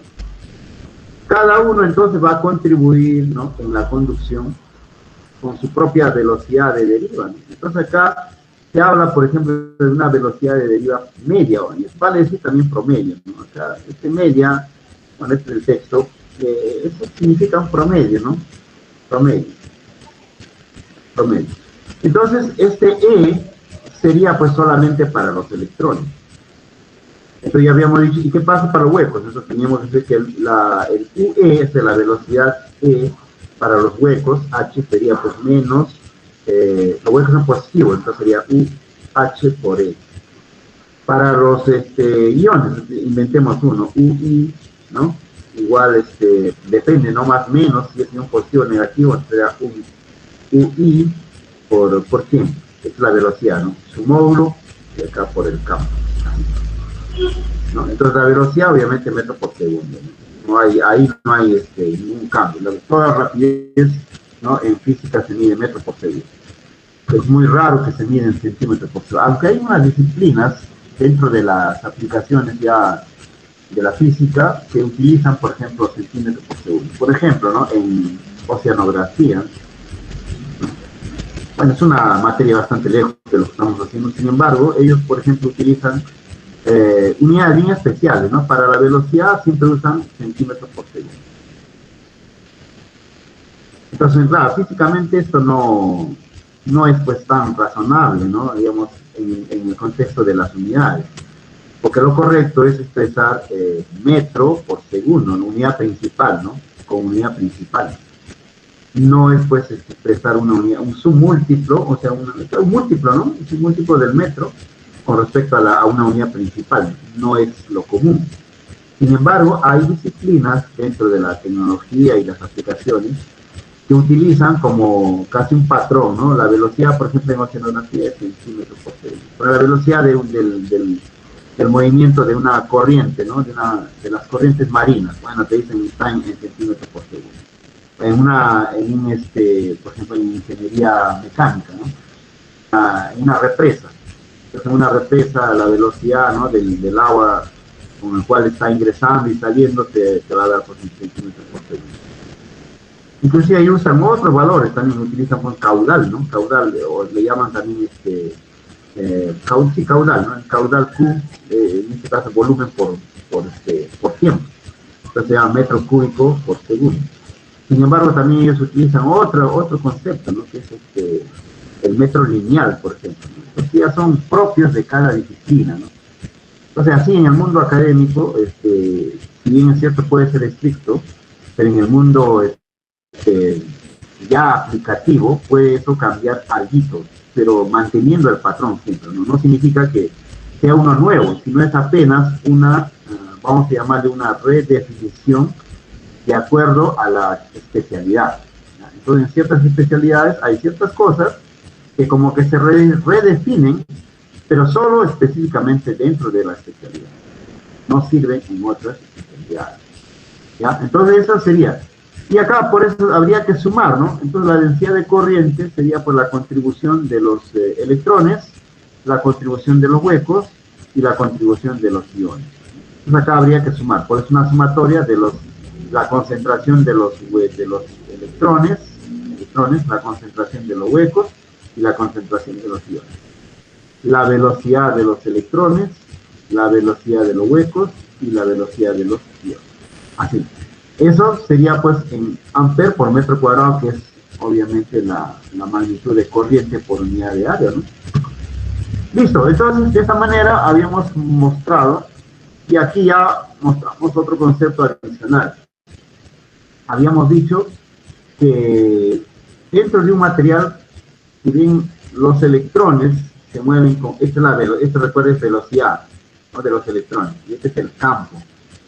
Cada uno entonces va a contribuir, ¿no?, en la conducción con su propia velocidad de deriva, ¿no? Entonces acá se habla, por ejemplo, de una velocidad de deriva media, y vale decir también promedio, ¿no? Acá, media, con este el texto, eso significa un promedio, ¿no? Promedio. Entonces, este E sería pues solamente para los electrones. Esto ya habíamos dicho. ¿Y qué pasa para los huecos? Eso teníamos que decir que el UE es de la velocidad E para los huecos. H sería pues menos, los huecos son positivos, entonces sería UH por E. Para los iones, inventemos uno, UI, ¿no? Igual, depende, no más menos, si es ion positivo o negativo, será UI por tiempo, es la velocidad, ¿no? Su módulo, y acá por el campo, ¿no? Entonces la velocidad, obviamente, metro por segundo, ¿no? Ahí no hay ningún cambio. Toda la rapidez, ¿no?, en física se mide metro por segundo. Es muy raro que se mide en centímetros por segundo, aunque hay unas disciplinas dentro de las aplicaciones ya de la física que utilizan, por ejemplo, centímetros por segundo. Por ejemplo, ¿no?, en oceanografía. Bueno, es una materia bastante lejos de lo que estamos haciendo. Sin embargo, ellos, por ejemplo, utilizan unidades de línea especiales, ¿no? Para la velocidad siempre usan centímetros por segundo. Entonces, claro, físicamente esto no es pues tan razonable, ¿no? Digamos, en el contexto de las unidades. Porque lo correcto es expresar metro por segundo, ¿no? Unidad principal, ¿no? Con unidad principal. No es pues expresar una unidad, un submúltiplo, o sea, un múltiplo, ¿no? Un submúltiplo del metro con respecto a una unidad principal. No es lo común. Sin embargo, hay disciplinas dentro de la tecnología y las aplicaciones que utilizan como casi un patrón, ¿no? La velocidad, por ejemplo, en oceanografía es centímetros por segundo. Pero la velocidad del movimiento de una corriente, ¿no? De las corrientes marinas, bueno, te dicen está en centímetros por segundo. Por ejemplo, en ingeniería mecánica, ¿no? En una represa. Entonces, en una represa, la velocidad, ¿no?, del agua con el cual está ingresando y saliendo te va a dar por centímetros por segundo. Inclusive ahí usan otros valores, también utilizan por caudal, ¿no? Caudal, o le llaman también caudal, ¿no? El caudal Q, en este caso volumen por tiempo. Entonces se llama metro cúbico por segundo. Sin embargo, también ellos utilizan otro concepto, ¿no?, que es el metro lineal, por ejemplo, ¿no? Estos ya son propios de cada disciplina, ¿no? Entonces, así en el mundo académico, si bien es cierto puede ser estricto, pero en el mundo ya aplicativo puede eso cambiar algo, pero manteniendo el patrón siempre, ¿no? No significa que sea uno nuevo, sino es apenas una, vamos a llamarle una redefinición de acuerdo a la especialidad, ¿no? Entonces, en ciertas especialidades hay ciertas cosas que como que se redefinen, pero solo específicamente dentro de la especialidad. No sirven en otras especialidades, ¿ya? Entonces, eso sería. Y acá, por eso, habría que sumar, ¿no? Entonces, la densidad de corriente sería por la contribución de los electrones, la contribución de los huecos y la contribución de los iones. Entonces, acá habría que sumar. Por eso, una sumatoria de la concentración de los electrones, la concentración de los huecos y la concentración de los iones. La velocidad de los electrones, la velocidad de los huecos y la velocidad de los iones. Así. Eso sería pues en amperes por metro cuadrado, que es obviamente la magnitud de corriente por unidad de área, ¿no? Listo, entonces de esta manera habíamos mostrado Y aquí ya mostramos otro concepto adicional. Habíamos dicho que dentro de un material, si bien los electrones se mueven con, esto recuerda es velocidad, ¿no?, de los electrones, y este es el campo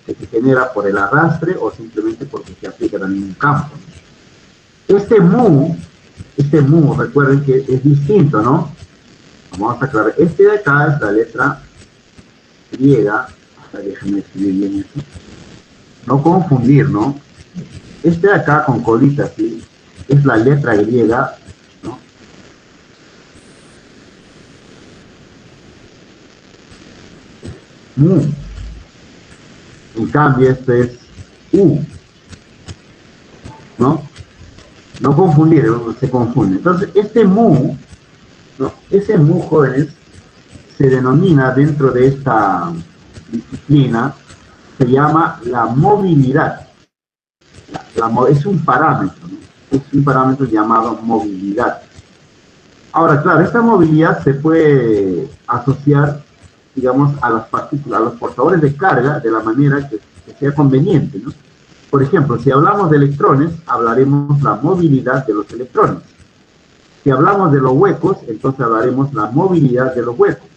que se genera por el arrastre o simplemente porque se aplica también un campo. Este mu, recuerden que es distinto, ¿no? Vamos a aclarar, este de acá es la letra griega, déjenme escribir bien eso, no confundir, ¿no? Este de acá con colita, ¿sí?, es la letra griega, ¿no? Mu. En cambio, este es U, ¿no? No confundir, se confunde. Entonces, este mu, ¿no?, ese mu, jóvenes, se denomina dentro de esta disciplina, se llama la movilidad. Es un parámetro, ¿no? Es un parámetro llamado movilidad. Ahora, claro, esta movilidad se puede asociar, digamos, a las partículas, a los portadores de carga, de la manera que sea conveniente, ¿no? Por ejemplo, si hablamos de electrones, hablaremos la movilidad de los electrones. Si hablamos de los huecos, entonces hablaremos la movilidad de los huecos.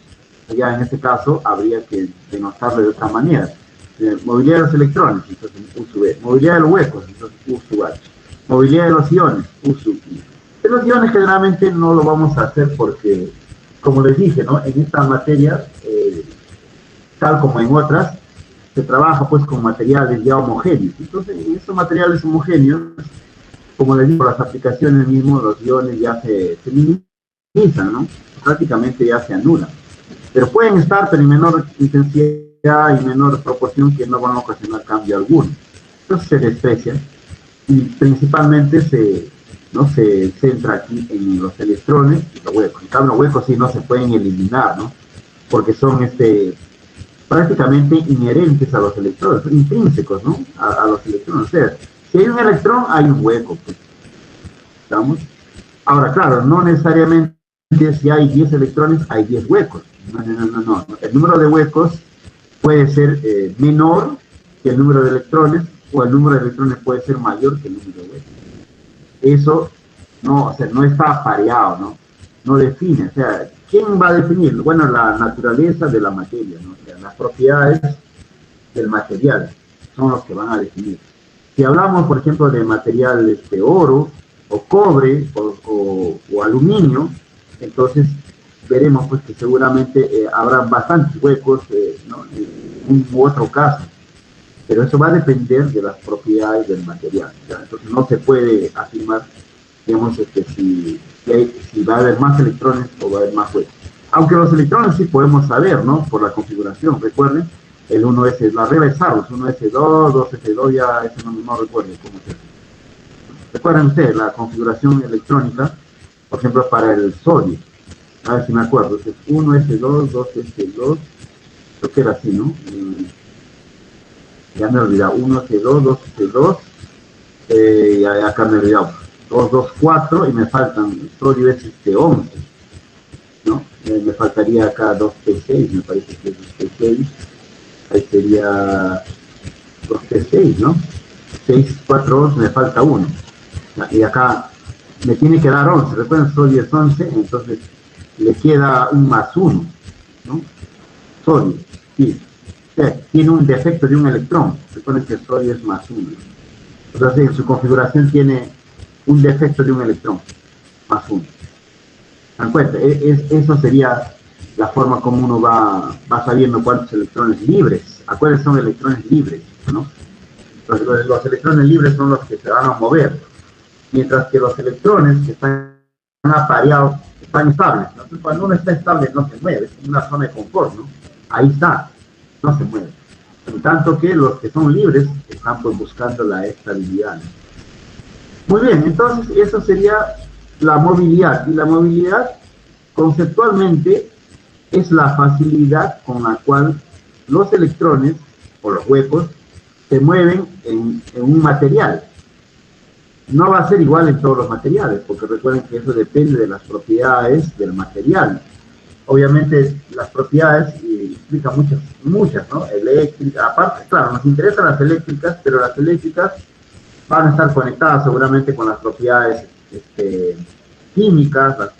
Ya en este caso habría que denotarlo de otra manera. Movilidad de los electrones, entonces U sub E. Movilidad de los huecos, entonces U sub H. Movilidad de los iones, U sub I. De los iones generalmente no lo vamos a hacer porque, como les dije, ¿no?, en esta materia, tal como en otras, se trabaja pues con materiales ya homogéneos. Entonces, en estos materiales homogéneos, como les digo, las aplicaciones mismo, los iones ya se minimizan, ¿no? Prácticamente ya se anulan. Pero pueden estar, pero en menor intensidad y menor proporción, que no van a ocasionar cambio alguno. Entonces se desprecia y principalmente se centra aquí en los electrones y los huecos. En cambio, los huecos sí no se pueden eliminar, ¿no?, porque son prácticamente inherentes a los electrones, son intrínsecos, ¿no?, a los electrones. O sea, si hay un electrón, hay un hueco, pues. ¿Estamos? Ahora, claro, no necesariamente si hay 10 electrones, hay 10 huecos. No. El número de huecos puede ser menor que el número de electrones, o el número de electrones puede ser mayor que el número de huecos. Eso no, o sea, no está pareado, ¿no? No define, o sea, ¿quién va a definir? Bueno, la naturaleza de la materia, ¿no? O sea, las propiedades del material son los que van a definir. Si hablamos, por ejemplo, de material oro, o cobre, o aluminio, entonces veremos pues que seguramente habrá bastantes huecos, ¿no?, en un u otro caso. Pero eso va a depender de las propiedades del material, ¿ya? Entonces no se puede afirmar, digamos, si va a haber más electrones o va a haber más huecos. Aunque los electrones sí podemos saber, ¿no?, por la configuración. Recuerden, el 1s, la regla de Saros, 1s2, 2s2, ya eso no recuerdo cómo se hace. Recuerden ustedes la configuración electrónica, por ejemplo, para el sodio. A ver si me acuerdo, es 1s2, 2s2, creo que era así, ¿no? Ya me he olvidado, 1s2, 2s2, acá me he olvidado, 2, 2, 4, y me faltan, el sodio es 11, ¿no? Me faltaría acá 2p6, me parece que es 2p6, ahí sería 2p6, ¿no? 6, 4, 11, me falta 1, y acá me tiene que dar 11, recuerden, sodio es 11, entonces le queda un más 1, ¿no? Sodio, sí. O sea, tiene un defecto de un electrón. Recuerden que el sodio es más 1. Entonces, en su configuración tiene un defecto de un electrón, más 1. ¿Se dan cuenta? Eso sería la forma como uno va sabiendo cuántos electrones libres. Acuérdense, son electrones libres, ¿no? Entonces, los electrones libres son los que se van a mover, mientras que los electrones que están apareados están estables. Entonces, cuando uno está estable no se mueve, es una zona de confort, ¿no? Ahí está, no se mueve. En tanto que los que son libres están pues buscando la estabilidad, ¿no? Muy bien, entonces eso sería la movilidad. Y la movilidad conceptualmente es la facilidad con la cual los electrones o los huecos se mueven en un material. No va a ser igual en todos los materiales, porque recuerden que eso depende de las propiedades del material. obviamente las propiedades implican muchas, ¿no? Eléctricas, aparte, claro, nos interesan las eléctricas, pero las eléctricas van a estar conectadas seguramente con las propiedades químicas, las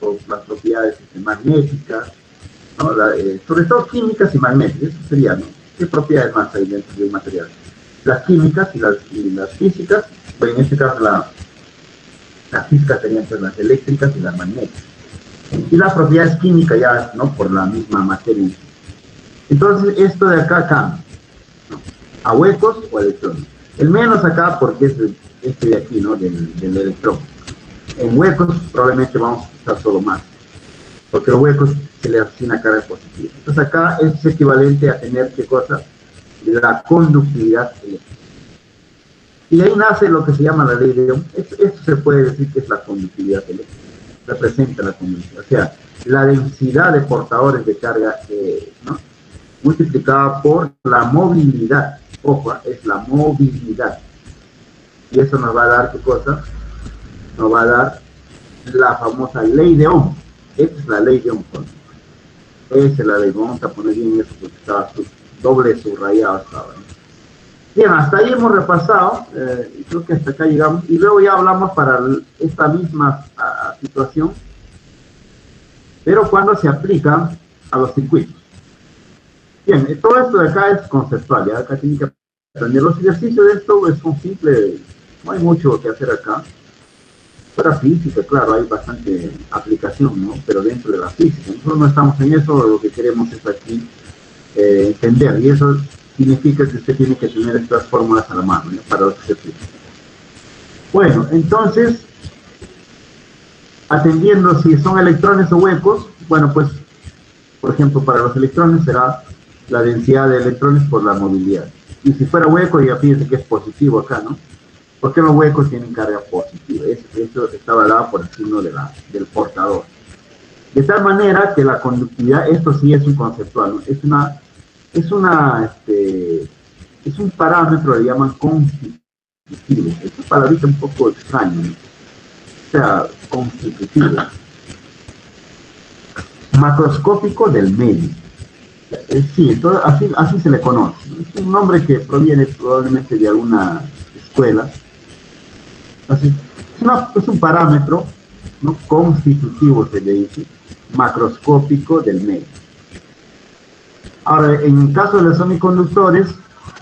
propiedades magnéticas, ¿no? Sobre todo químicas y magnéticas, eso sería, ¿no? ¿Qué propiedades más hay dentro de un material? Las químicas y las físicas, pues en este caso las físicas serían pues, las eléctricas y las magnéticas. Y las propiedades químicas ya, ¿no? Por la misma materia. Entonces, esto de acá cambia, ¿no? A huecos o electrones. El menos acá porque es este de aquí, ¿no? Del electrón. En huecos probablemente vamos a usar solo más, porque los huecos se le asigna carga positiva. Entonces acá es equivalente a tener, ¿qué cosa? La conductividad eléctrica. Y ahí nace lo que se llama la ley de Ohm. Esto se puede decir que es la conductividad eléctrica. Representa la conductividad. O sea, la densidad de portadores de carga, ¿no? Multiplicada por la movilidad. Ojo, es la movilidad. Y eso nos va a dar, ¿qué cosa? Nos va a dar la famosa ley de Ohm. Esta es la ley de Ohm. Esa es la ley. Vamos a poner bien eso porque estaba doble subrayado hasta ahora. Bien, hasta ahí hemos repasado, creo que hasta acá llegamos, y luego ya hablamos para esta misma situación, pero cuando se aplica a los circuitos. Bien, todo esto de acá es conceptual, ya acá tienen que aprender. Los ejercicios de esto son simples, no hay mucho que hacer acá. Para física, claro, hay bastante aplicación, ¿no? Pero dentro de la física, nosotros no estamos en eso, lo que queremos es aquí entender, y eso significa que usted tiene que tener estas fórmulas a la mano, ¿no? Para los ejercicios. Bueno, entonces, atendiendo si son electrones o huecos, bueno, pues, por ejemplo, para los electrones será la densidad de electrones por la movilidad. Y si fuera hueco, ya fíjense que es positivo acá, ¿no? Porque los huecos tienen carga positiva. Eso está dado por el signo del portador. De tal manera que la conductividad, esto sí es un conceptual, ¿no? Es un parámetro, le llaman constitutivo. Esta palabrita un poco extraña, ¿no? O sea, constitutivo. Macroscópico del medio. Sí, así se le conoce, ¿no? Es un nombre que proviene probablemente de alguna escuela. Así, es un parámetro, ¿no? Constitutivo, se le dice, macroscópico del medio. Ahora, en el caso de los semiconductores,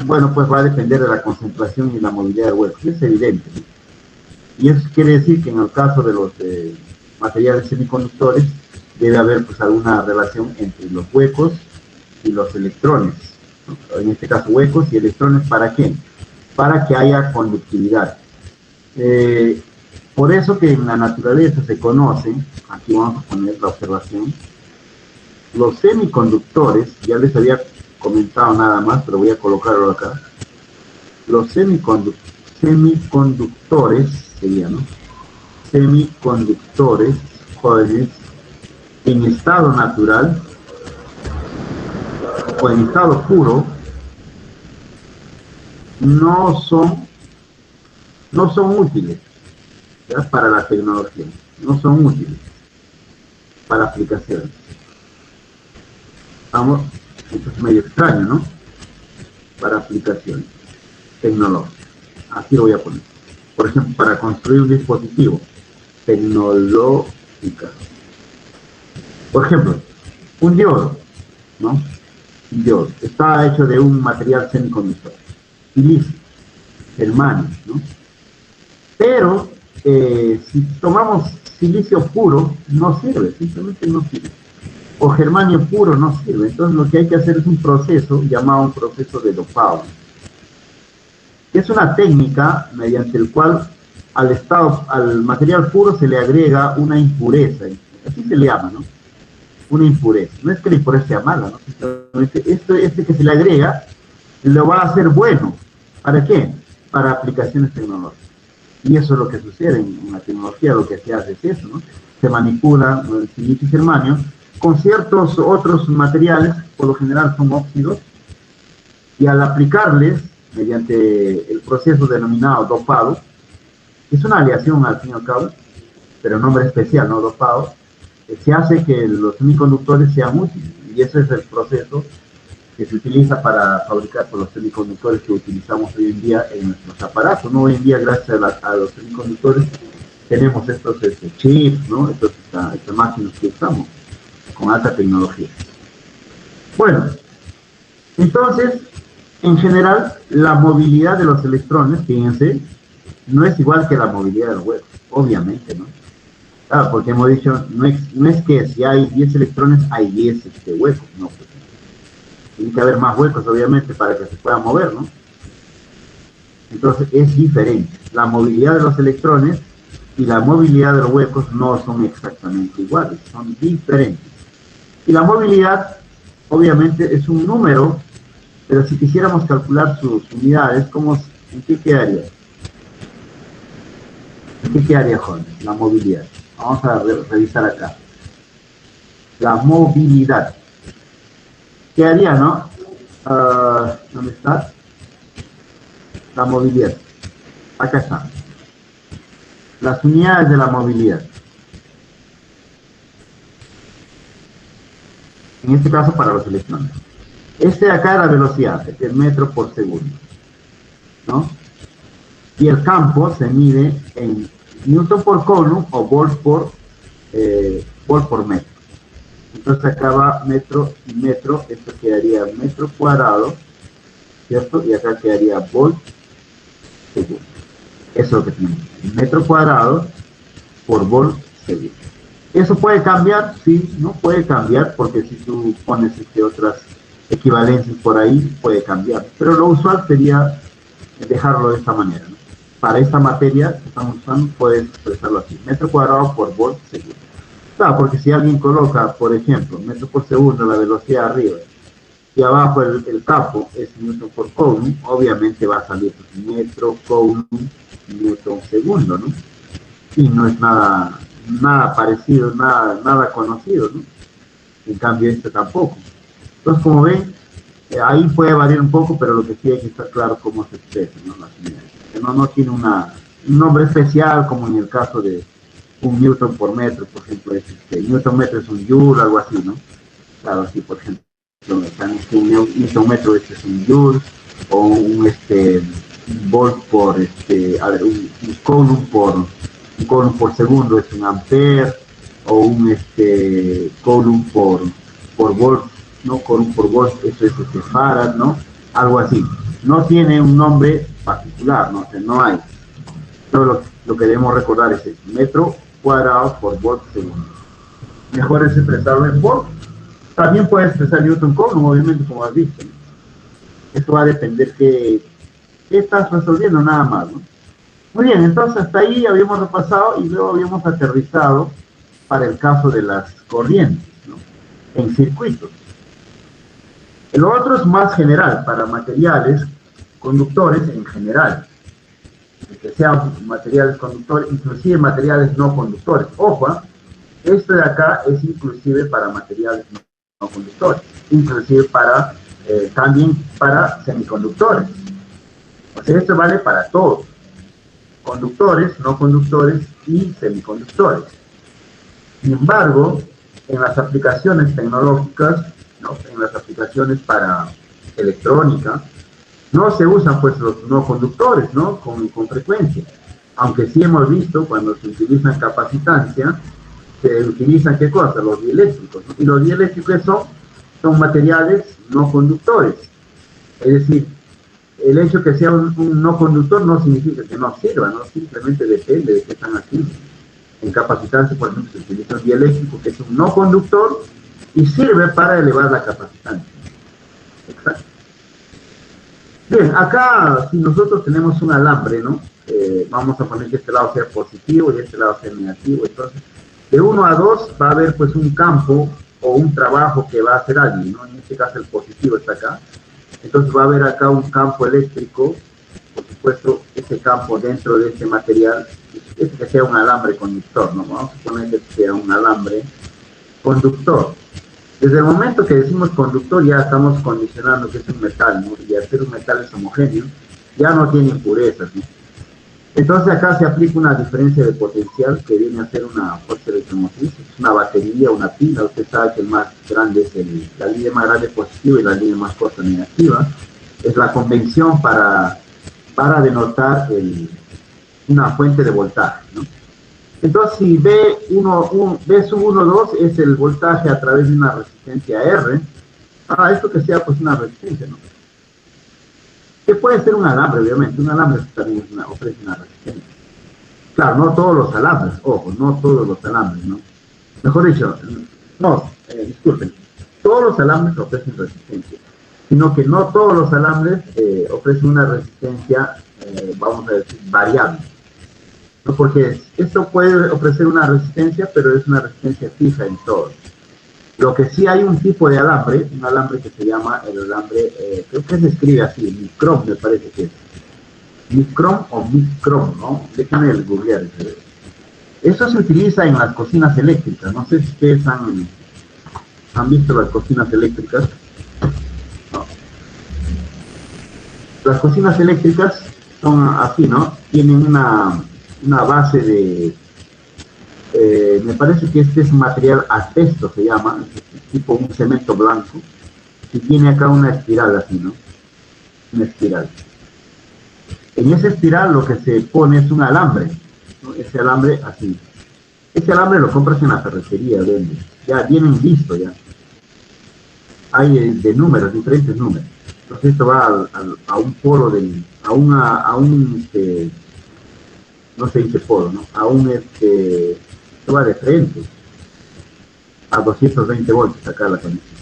bueno, pues va a depender de la concentración y la movilidad de huecos, es evidente, ¿no? Y eso quiere decir que en el caso de los materiales semiconductores, debe haber pues alguna relación entre los huecos y los electrones, ¿no? En este caso huecos y electrones, ¿para qué? Para que haya conductividad. Por eso que en la naturaleza se conocen, aquí vamos a poner la observación, los semiconductores, ya les había comentado nada más, pero voy a colocarlo acá, los semiconductores, serían, ¿no? Semiconductores jóvenes en estado natural o en estado puro no son útiles, ¿ya? Para la tecnología, no son útiles para aplicaciones. Vamos, esto es medio extraño, ¿no? Para aplicaciones tecnológicas. Aquí lo voy a poner. Por ejemplo, para construir un dispositivo tecnológica. Por ejemplo, un diodo, ¿no? Un diodo está hecho de un material semiconductor, silicio, germanio, ¿no? Pero si tomamos silicio puro, no sirve, simplemente no sirve. O germanio puro no sirve. Entonces lo que hay que hacer es un proceso llamado un proceso de dopado. Es una técnica mediante el cual al material puro se le agrega una impureza, así se le llama, ¿no? Una impureza. No es que la impureza sea mala, ¿no? Simplemente este que se le agrega lo va a hacer bueno. ¿Para qué? Para aplicaciones tecnológicas. Y eso es lo que sucede en la tecnología, lo que se hace es eso, ¿no? Se manipula el silicio y germanio con ciertos otros materiales, por lo general son óxidos, y al aplicarles, mediante el proceso denominado dopado, es una aleación al fin y al cabo, pero nombre especial, no dopado, se hace que los semiconductores sean útiles, y ese es el proceso que se utiliza para fabricar los semiconductores que utilizamos hoy en día en nuestros aparatos, ¿no? Hoy en día, gracias a los semiconductores, tenemos estos chips, ¿no? Estas máquinas que usamos con alta tecnología. Bueno, entonces, en general, la movilidad de los electrones, fíjense, no es igual que la movilidad de los huecos, obviamente, ¿no? Claro, porque hemos dicho, no es que si hay 10 electrones, hay 10 huecos, no, pues, tiene que haber más huecos, obviamente, para que se pueda mover, ¿no? Entonces, es diferente. La movilidad de los electrones y la movilidad de los huecos no son exactamente iguales, son diferentes. Y la movilidad, obviamente, es un número, pero si quisiéramos calcular sus unidades, ¿en qué quedaría? ¿En qué quedaría, Juan? La movilidad. Vamos a revisar acá. La movilidad. ¿Qué haría, no? ¿Dónde está? La movilidad. Acá está. Las unidades de la movilidad. En este caso para los electrones. Este de acá es la velocidad, que es metro por segundo, ¿no? Y el campo se mide en newton por coulomb o volt por metro. Entonces acá va metro y metro, esto quedaría metro cuadrado, ¿cierto? Y acá quedaría volt segundo. Eso es lo que tenemos. Metro cuadrado por volt segundo. ¿Eso puede cambiar? Sí, no puede cambiar, porque si tú pones otras equivalencias por ahí, puede cambiar. Pero lo usual sería dejarlo de esta manera, ¿no? Para esta materia que estamos usando, puedes expresarlo así. Metro cuadrado por volt segundo. Claro, porque si alguien coloca, por ejemplo, metro por segundo la velocidad arriba y abajo el campo es newton por coulomb, obviamente va a salir metro, coulomb, newton segundo, ¿no? Y no es nada parecido, nada conocido, ¿no? En cambio este tampoco. Entonces, como ven, ahí puede variar un poco, pero lo que sí hay que estar claro cómo se expresa, ¿no? Las unidades. Que no tiene un nombre especial, como en el caso de un newton por metro, por ejemplo, newton metro es un joule, algo así, ¿no? Claro, así, por ejemplo, un newton metro es un joule, o un volt por, un coulomb por segundo es un ampere, o un coulomb por volt, ¿no? Coulomb por volt, eso es farad, ¿no? Algo así. No tiene un nombre particular, ¿no? O sea, no hay. Todo lo que debemos recordar es el metro cuadrado por volt segundo. Mejor es expresarlo en volt. También puedes expresar newton coulomb, obviamente, como has visto, ¿no? Esto va a depender qué estás resolviendo, nada más, ¿no? Muy bien, entonces hasta ahí habíamos repasado y luego habíamos aterrizado para el caso de las corrientes, ¿no? En circuitos. Lo otro es más general, para materiales conductores en general, que sean materiales conductores, inclusive materiales no conductores. Ojo, esto de acá es inclusive para materiales no conductores, inclusive también para semiconductores. O sea, esto vale para todos: conductores, no conductores y semiconductores. Sin embargo, en las aplicaciones tecnológicas, ¿no? En las aplicaciones para electrónica, no se usan pues los no conductores, ¿no? Con frecuencia. Aunque sí hemos visto cuando se utilizan capacitancia, se utilizan ¿qué cosa? Los dieléctricos, ¿no? Y los dieléctricos son materiales no conductores. Es decir, el hecho que sea un no conductor no significa que no sirva, ¿no? Simplemente depende de qué están haciendo. En capacitancia, por ejemplo, se utiliza un dieléctrico que es un no conductor y sirve para elevar la capacitancia. Exacto. Bien, acá si nosotros tenemos un alambre, ¿no? Vamos a poner que este lado sea positivo y este lado sea negativo. Entonces, de 1 a 2 va a haber pues un campo o un trabajo que va a hacer alguien, ¿no? En este caso el positivo está acá. Entonces va a haber acá un campo eléctrico, por supuesto, ese campo dentro de este material, que sea un alambre conductor, ¿no? Vamos a poner que sea un alambre conductor. Desde el momento que decimos conductor ya estamos condicionando que es un metal, ¿no? Y al ser un metal es homogéneo, ya no tiene impurezas, ¿no? Entonces acá se aplica una diferencia de potencial que viene a ser una fuerza electromotriz, es una batería, una pila. Usted sabe que el más grande es la línea más grande positiva y la línea más corta negativa. Es la convención para denotar una fuente de voltaje, ¿no? Entonces, si B sub 1, 2 es el voltaje a través de una resistencia R, esto que sea pues una resistencia, ¿no? Que puede ser un alambre, obviamente. Un alambre también ofrece una resistencia. Claro, no todos los alambres, ojo, no todos los alambres, ¿no? Mejor dicho, no, disculpen, todos los alambres ofrecen resistencia, sino que no todos los alambres ofrecen una resistencia, vamos a decir, variable. ¿No? Porque esto puede ofrecer una resistencia, pero es una resistencia fija en todos. Lo que sí hay un tipo de alambre, un alambre que se llama el alambre, creo que se escribe así, micrón me parece que es. Micrón o micrón, ¿no? Déjenme googlear. Eso se utiliza en las cocinas eléctricas. No sé si ustedes han visto las cocinas eléctricas. No. Las cocinas eléctricas son así, ¿no? Tienen una base de... me parece que este es un material asbesto, se llama, tipo un cemento blanco, y tiene acá una espiral así, ¿no? Una espiral. En esa espiral lo que se pone es un alambre, ¿no? Ese alambre así. Ese alambre lo compras en la ferretería, ¿vende? Ya vienen listos ya. Hay de números, diferentes números. Entonces esto va a un polo no se dice polo, ¿no? Esto va de frente a 220 voltios acá la conexión.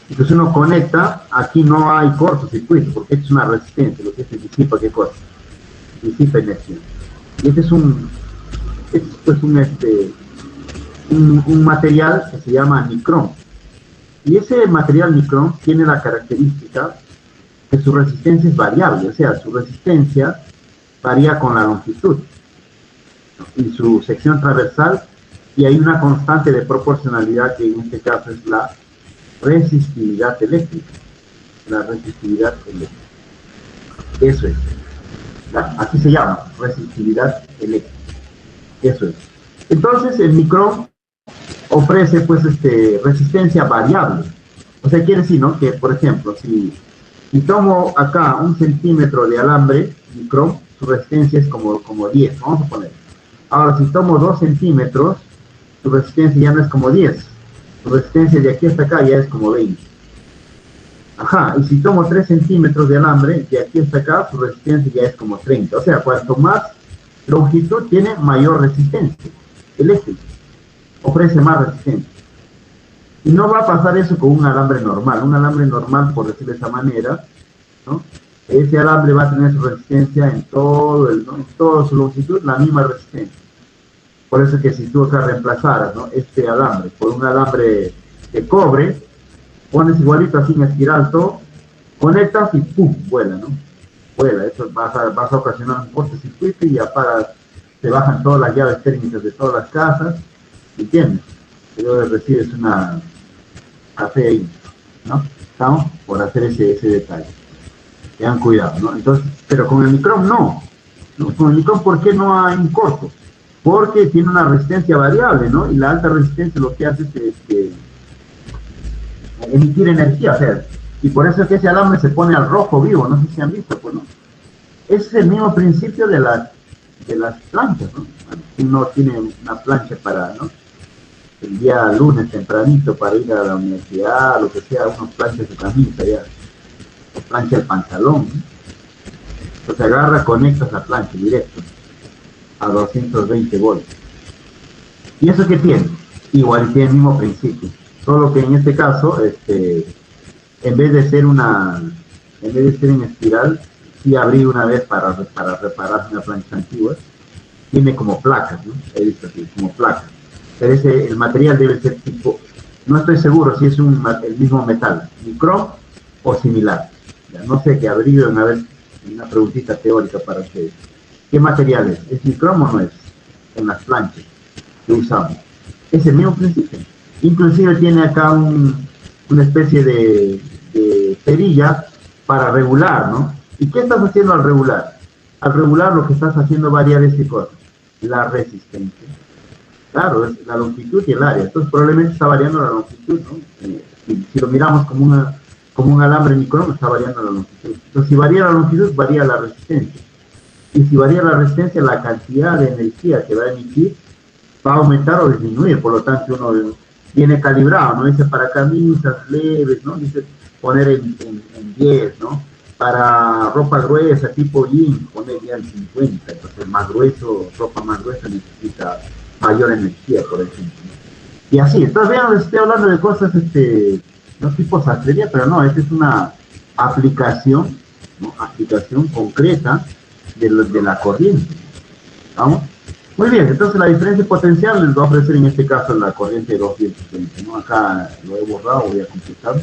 Entonces uno conecta, aquí no hay cortocircuito, porque esto es una resistencia, lo que se disipa, ¿qué cosa? Disipa energía. Y este es un material que se llama nicrón. Y ese material nicrón tiene la característica que su resistencia es variable, o sea, su resistencia varía con la longitud y su sección transversal, y hay una constante de proporcionalidad que en este caso es la resistividad eléctrica. La resistividad eléctrica. Eso es. Así se llama, resistividad eléctrica. Eso es. Entonces el micrón ofrece pues resistencia variable. O sea, quiere decir, ¿no? Que por ejemplo, si tomo acá 1 centímetro de alambre micrón, su resistencia es como 10, vamos a poner. Ahora, si tomo 2 centímetros, su resistencia ya no es como 10. Su resistencia de aquí hasta acá ya es como 20. Ajá, y si tomo 3 centímetros de alambre, de aquí hasta acá, su resistencia ya es como 30. O sea, cuanto más longitud tiene, mayor resistencia eléctrica. Ofrece más resistencia. Y no va a pasar eso con un alambre normal. Un alambre normal, por decirlo de esa manera, ¿no? Ese alambre va a tener su resistencia en toda su longitud, la misma resistencia. Por eso que si tú acá reemplazaras, ¿no?, este alambre por un alambre de cobre, pones igualito así en espiral todo, conectas y ¡pum!, vuela, ¿no? Vuela. Eso vas a ocasionar un cortocircuito y apagas, te bajan todas las llaves térmicas de todas las casas, ¿entiendes? Y luego recibes una café ahí, ¿no? ¿Estamos? Por hacer ese detalle. Tengan cuidado, ¿no? Entonces, pero con el micrón no. Con el micrón, ¿por qué no hay un corto? Porque tiene una resistencia variable, ¿no? Y la alta resistencia lo que hace es emitir energía, o sea, y por eso es que ese alambre se pone al rojo vivo, no sé si han visto, pues, ¿no? Ese es el mismo principio de las planchas, ¿no? Uno tiene una plancha para, ¿no?, el día lunes tempranito para ir a la universidad, lo que sea, unos planchas de camisa ya, o plancha el pantalón, ¿no? Entonces agarra, conectas la plancha directo a 220 voltios. ¿Y eso qué tiene? Igual tiene el mismo principio, solo que en este caso, en vez de ser en espiral, sí abrí una vez para reparar una plancha antigua, tiene como placas, ¿no? He visto aquí, como placas. Pero el material debe ser tipo, no estoy seguro si es el mismo metal, micrón o similar. Ya, no sé, que averigüen a ver, una preguntita teórica para ustedes. ¿Qué material es? ¿Es micrón o no es? En las planchas que usamos. Es el mismo principio. Inclusive tiene acá una especie de perilla para regular, ¿no? ¿Y qué estás haciendo al regular? Al regular lo que estás haciendo variar es qué cosa, la resistencia. Claro, es la longitud y el área. Entonces probablemente está variando la longitud, ¿no? Si lo miramos como un alambre micrón, está variando la longitud. Entonces si varía la longitud, varía la resistencia. Y si varía la resistencia, la cantidad de energía que va a emitir va a aumentar o disminuir. Por lo tanto, uno viene calibrado, ¿no? Dice para camisas leves, ¿no? Dice poner en 10, ¿no? Para ropa gruesa, tipo jean, poner ya en 50. Entonces, más grueso, ropa más gruesa necesita mayor energía, por ejemplo. Y así, entonces vean, les estoy hablando de cosas, no tipo sastrería, pero no, esta es una aplicación, ¿no? Aplicación concreta de la corriente. ¿Vamos? Muy bien, entonces la diferencia potencial les va a ofrecer en este caso la corriente de 220, ¿no? Acá lo he borrado, voy a completar.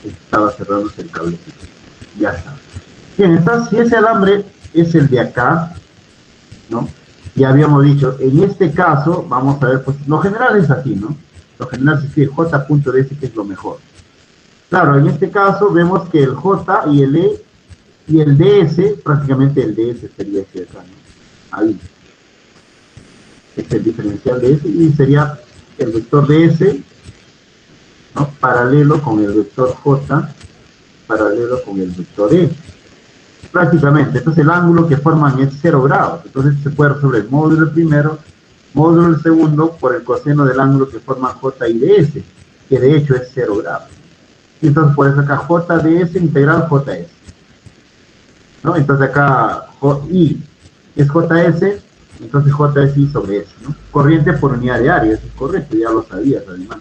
Estaba cerrándose el cablecito. Ya está. Bien, entonces si ese alambre es el de acá, ¿no? Ya habíamos dicho, en este caso, vamos a ver, pues lo general es así, ¿no? Lo general se escribe J.ds, que es lo mejor. Claro, en este caso vemos que el J y el E y el DS, prácticamente el DS sería ese de acá, ¿no? Ahí. Es el diferencial de S y sería el vector DS, ¿no? Paralelo con el vector J, paralelo con el vector E. Prácticamente, entonces el ángulo que forman es 0 grados. Entonces se puede resolver el módulo del primero, módulo del segundo, por el coseno del ángulo que forman J y DS, que de hecho es 0 grados. Y entonces por eso acá JDS integral JS. ¿No? Entonces acá I es JS, entonces JSI sobre S, ¿no? Corriente por unidad de área, eso es correcto, ya lo sabías además.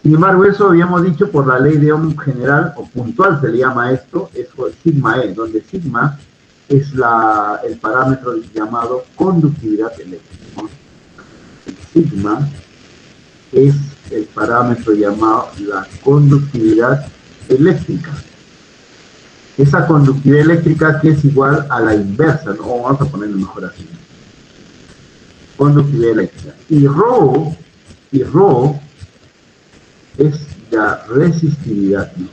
Sin embargo, eso habíamos dicho por la ley de Ohm general, o puntual se le llama esto, es sigma E, donde sigma es el parámetro llamado conductividad eléctrica, ¿no? El sigma es el parámetro llamado la conductividad eléctrica. Esa conductividad eléctrica que es igual a la inversa, ¿no? O vamos a ponerlo mejor así. Conductividad eléctrica. Y ρ es la resistividad, ¿no?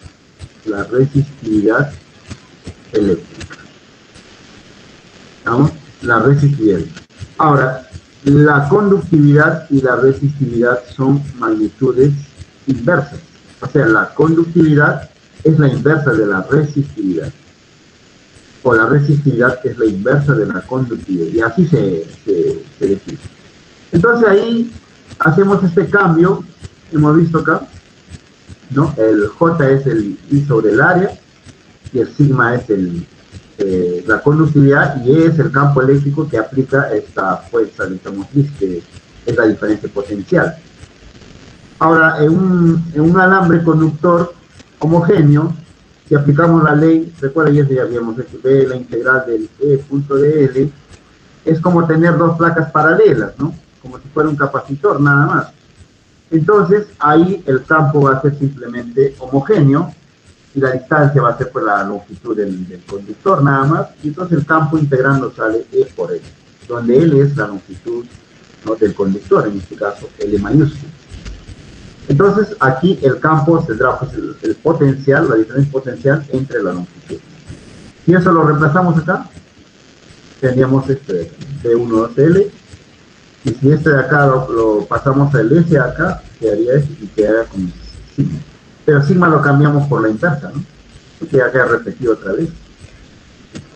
La resistividad eléctrica. ¿Vamos? La resistividad. Ahora, la conductividad y la resistividad son magnitudes inversas. O sea, la conductividad es la inversa de la resistividad. O la resistividad es la inversa de la conductividad. Y así se define. Entonces ahí hacemos este cambio, hemos visto acá, ¿no? El J es el I sobre el área, y el sigma es la conductividad, y E es el campo eléctrico que aplica esta fuerza electromotriz, que es la diferencia potencial. Ahora, en un alambre conductor homogéneo, si aplicamos la ley, recuerda, ya habíamos hecho, de la integral del E.dl, es como tener dos placas paralelas, ¿no? Como si fuera un capacitor, nada más. Entonces, ahí el campo va a ser simplemente homogéneo, y la distancia va a ser por la longitud del conductor, nada más, y entonces el campo integrando sale E por L, donde L es la longitud, ¿no? Del conductor, en este caso L mayúscula. Entonces, aquí el campo tendrá pues, el potencial, la diferencia potencial entre la longitud. Si eso lo reemplazamos acá, tendríamos este B1-2L, y si este de acá lo pasamos al S acá, quedaría este y quedaría con sigma. Pero sigma lo cambiamos por la inversa, ¿no? Porque ya queda repetido otra vez.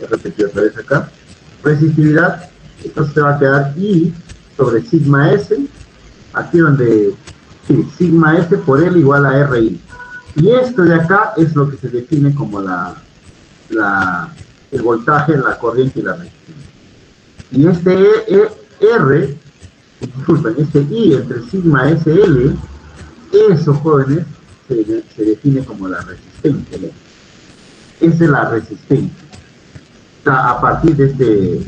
He repetido otra vez acá. Resistividad, entonces te va a quedar I sobre sigma S, aquí donde, sí, sigma S por L igual a RI. Y esto de acá es lo que se define como el voltaje, la corriente y la resistencia. Y este disculpen, este I entre sigma SL, eso, jóvenes, se define como la resistencia eléctrica. Esa es la resistencia. O sea, a partir de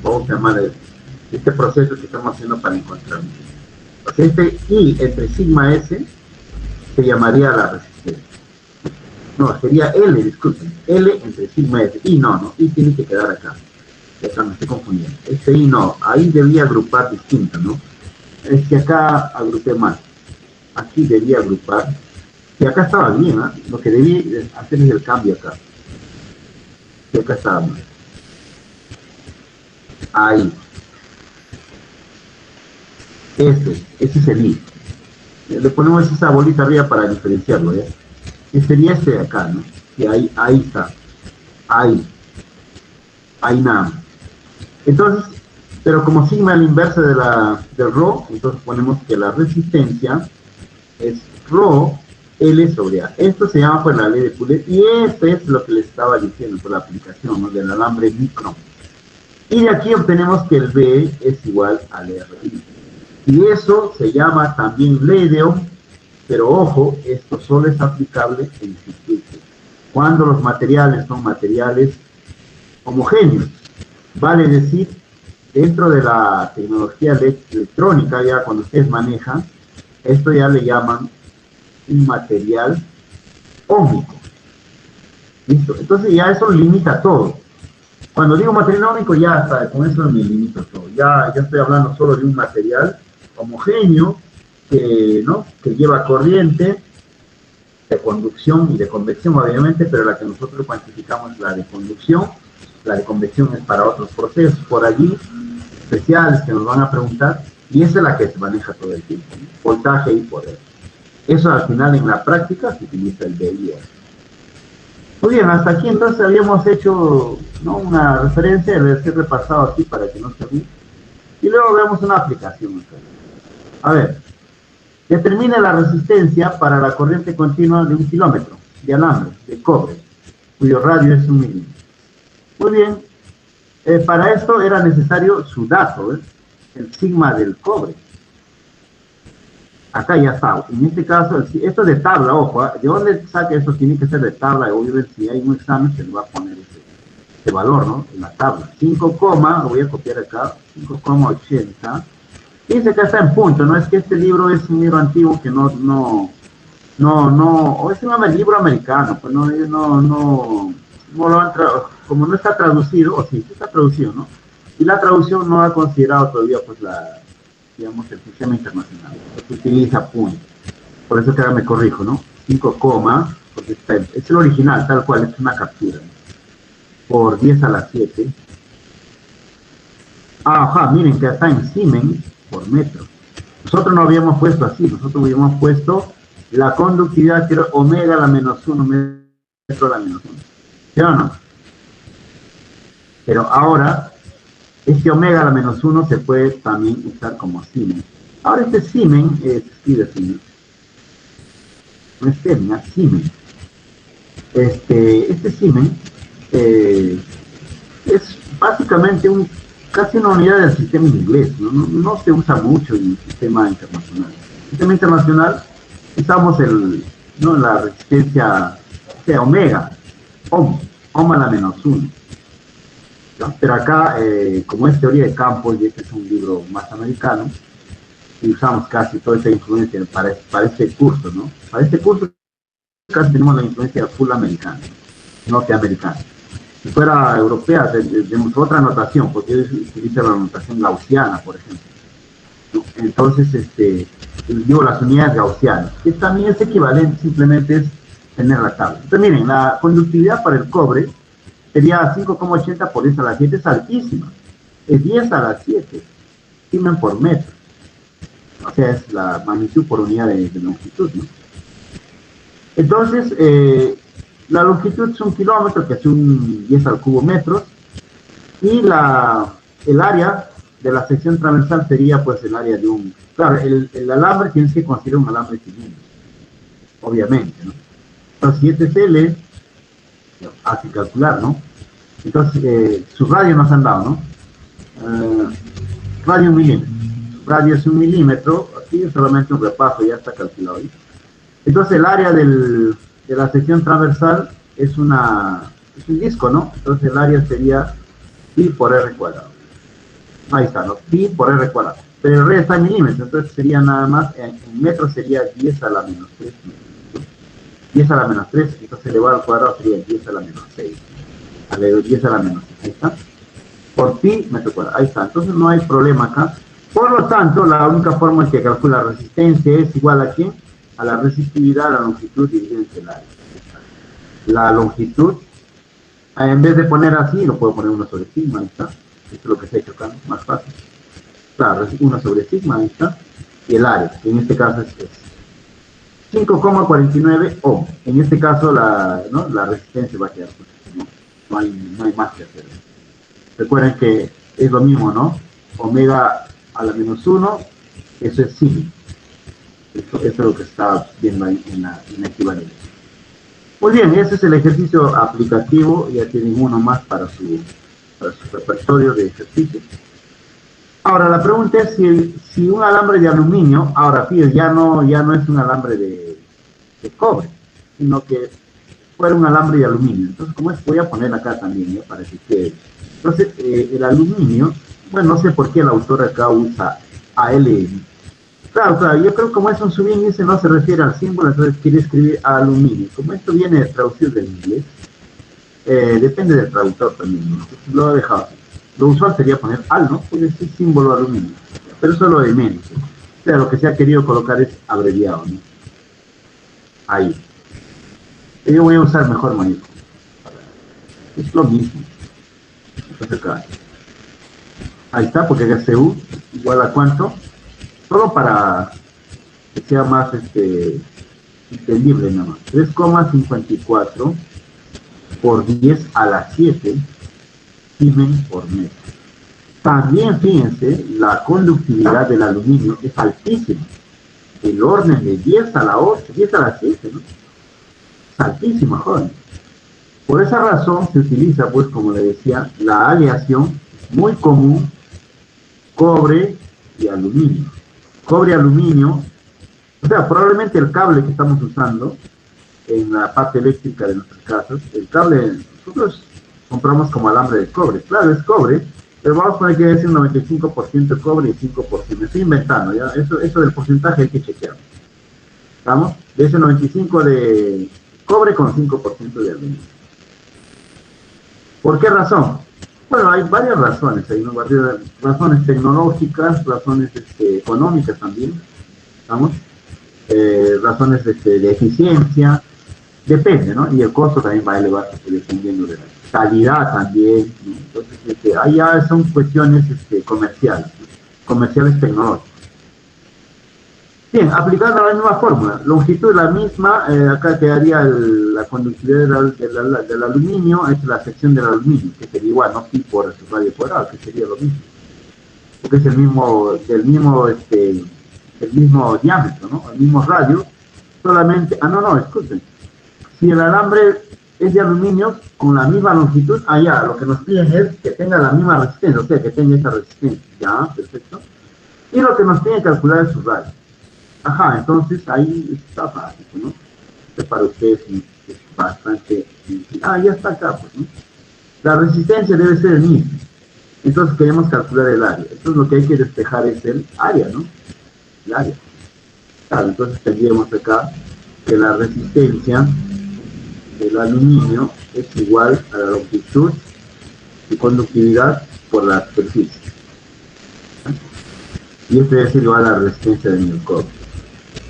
vamos a llamar, este proceso que estamos haciendo para encontrar. O sea, este I entre sigma S se llamaría la resistencia. No, sería L, disculpen, L entre sigma S. I no, I tiene que quedar acá. Ya me estoy confundiendo. Este I no, ahí debía agrupar distinto, ¿no? Es que acá agrupé mal. Aquí debía agrupar. Y acá estaba bien, ¿eh? Lo que debí hacer es el cambio acá. Y acá está. Ahí. Ese es el I. Le ponemos esa bolita arriba para diferenciarlo, ¿ya? Que sería este de acá, ¿no? Y ahí está. Ahí nada más. Entonces, pero como sigma a la inversa del ρ, entonces ponemos que la resistencia es ρ L sobre A. Esto se llama pues la ley de Poulet, y esto es lo que les estaba diciendo por la aplicación, ¿no?, del alambre micro. Y de aquí obtenemos que el B es igual al RI. Y eso se llama también ley de Ohm, pero ojo, esto solo es aplicable en circuitos, cuando los materiales son materiales homogéneos. Vale decir, dentro de la tecnología electrónica, ya cuando ustedes manejan, esto ya le llaman un material óhmico. ¿Listo? Entonces ya eso limita todo. Cuando digo material óhmico, ya está, con eso me limito todo. Ya estoy hablando solo de un material homogéneo que lleva corriente de conducción y de convección, obviamente, pero la que nosotros cuantificamos es la de conducción. La de convección es para otros procesos por allí especiales que nos van a preguntar, y esa es la que se maneja todo el tiempo, ¿no? Voltaje y poder. Eso al final en la práctica se utiliza el BIR. Muy bien, hasta aquí entonces habíamos hecho, ¿no?, una referencia, les he repasado aquí para que no se olvide. Y luego vemos una aplicación acá. A ver, determina la resistencia para la corriente continua de 1 kilómetro de alambre de cobre, cuyo radio es 1 milímetro. Muy bien, para esto era necesario su dato, el sigma del cobre. Acá ya está. En este caso, esto es de tabla, ojo, ¿de dónde saca esto? Tiene que ser de tabla, obviamente si hay un examen se le va a poner ese valor, ¿no?, en la tabla. 5, lo voy a copiar acá, 5,80. Dice que está en punto, ¿no? Es que este libro es un libro antiguo que no, o es un libro americano, pues no lo han como no está traducido, o sí está traducido, ¿no? Y la traducción no ha considerado todavía, pues, digamos, el sistema internacional. Se utiliza punto. Por eso que ahora me corrijo, ¿no? 5, porque es el original, tal cual, es una captura, ¿no?, por 10 a la 7. Ajá, miren que está en Siemens por metro. Nosotros no habíamos puesto así, nosotros habíamos puesto la conductividad, que era omega a la menos 1, metro a la menos 1. ¿Sí o no? Pero ahora, este omega a la menos 1 se puede también usar como Siemens. Ahora este Siemens, escribe Siemens. No es Siemens, es Siemens. Este Siemens es básicamente casi una unidad del sistema inglés, no se usa mucho en el sistema internacional. En el sistema internacional usamos la resistencia, o sea, omega, ohm a la menos 1. ¿No? Pero acá, como es teoría de campos, y este es un libro más americano, y usamos casi toda esa influencia para este curso, ¿no? Para este curso casi tenemos la influencia full americana, norteamericana. Si fuera europea, tenemos otra notación, porque ellos utilizan la notación gaussiana, por ejemplo, ¿no? Entonces, digo las unidades gaussianas, que también es equivalente, simplemente es tener la tabla. Entonces, miren, la conductividad para el cobre sería 5,80 por 10 a la 7, es altísima, es 10 a la 7, Siemens por metro, o sea, es la magnitud por unidad de longitud, ¿no? Entonces, la longitud es 1 kilómetro, que es un 10 al cubo metros, y el área de la sección transversal sería pues el área de un... Claro, el alambre tienes que considerar un alambre cilíndrico, obviamente, ¿no? Entonces, si este es L, hay que calcular, ¿no? Entonces, su radio nos han dado, ¿no? Radio 1 milímetro. Su radio es 1 milímetro, aquí es solamente un repaso, ya está calculado ahí. Entonces, el área de la sección transversal es un disco, ¿no? Entonces, el área sería pi por r cuadrado. Ahí está, ¿no? Pi por r cuadrado. Pero el R está en milímetros, entonces sería nada más, en metros sería 10 a la menos 3. 10 a la menos 3, entonces elevado al cuadrado sería 10 a la menos 6. 10 a la menos 6, ahí está. Por pi metro cuadrado, ahí está. Entonces no hay problema acá. Por lo tanto, la única forma en que calcula la resistencia es igual a ¿qué? A la resistividad, a la longitud dividida entre el área. La longitud En vez de poner así, lo puedo poner 1 sobre sigma, ahí está. Esto es lo que se ha hecho acá, más fácil. Claro, es 1 sobre sigma, ahí está. Y el área, que en este caso es 5,49 ohm. En este caso ¿no? La resistencia va a quedar, ¿no? No hay más que hacer. Recuerden que es lo mismo, ¿no? Omega a la menos 1, eso es sigma. Esto es lo que está viendo ahí en la equivalencia. Muy bien, ese es el ejercicio aplicativo. Ya tienen uno más para su repertorio de ejercicios. Ahora, la pregunta es si un alambre de aluminio, ahora fíjense, ya no es un alambre de cobre, sino que fuera un alambre de aluminio. Entonces, como es, voy a poner acá también, para que quede. Entonces, el aluminio, bueno, no sé por qué el autor acá usa AL. Claro, yo creo que como es un subíndice, no se refiere al símbolo, entonces quiere escribir aluminio. Como esto viene traducido del inglés, depende del traductor también, ¿no? Lo he dejado así. Lo usual sería poner al, ¿no? Puede ser símbolo aluminio, pero eso es lo de menos, ¿no? O sea, lo que se ha querido colocar es abreviado, ¿no? Ahí. Yo voy a usar mejor mayúscula. Es lo mismo. Entonces acá. Ahí está, porque acá CU igual a cuánto. Solo para que sea más entendible nada más. 3,54 por 10 a la 7 Siemens por metro. También fíjense, la conductividad del aluminio es altísima. El orden de 10 a la 8, 10 a la 7, ¿no? Es altísima, joven. Por esa razón se utiliza, pues, como le decía, la aleación muy común, cobre y aluminio. Cobre y aluminio, o sea, probablemente el cable que estamos usando en la parte eléctrica de nuestras casas, el cable, nosotros compramos como alambre de cobre. Claro, es cobre, pero vamos a poner que es el 95% cobre y 5%. Estoy inventando, ¿ya? Eso del porcentaje hay que chequear. ¿Estamos? De ese 95% de cobre con 5% de aluminio. ¿Por qué razón? Bueno, hay varias razones, hay razones tecnológicas, razones económicas también, ¿estamos? Razones de eficiencia, depende, ¿no? Y el costo también va a elevarse dependiendo de la calidad también, ¿no? Entonces, allá son cuestiones comerciales, ¿no? Comerciales tecnológicas. Bien, aplicando la misma fórmula, longitud la misma, acá quedaría la conductividad del aluminio, es la sección del aluminio, que sería igual, ¿no? Pi por radio cuadrado, que sería lo mismo. Porque es el mismo diámetro, ¿no? El mismo radio, solamente, escuchen, si el alambre es de aluminio con la misma longitud, allá lo que nos piden es que tenga la misma resistencia, o sea, que tenga esa resistencia, ya, perfecto. Y lo que nos piden calcular es su radio. Ajá, entonces ahí está fácil, ¿no? Para ustedes es bastante... ya está acá, pues, ¿no? La resistencia debe ser el mismo. Entonces queremos calcular el área. Entonces lo que hay que despejar es el área, ¿no? El área. Claro, entonces tendríamos acá que la resistencia del aluminio es igual a la longitud y conductividad por la superficie. Y esto debe ser igual a la resistencia del cobre.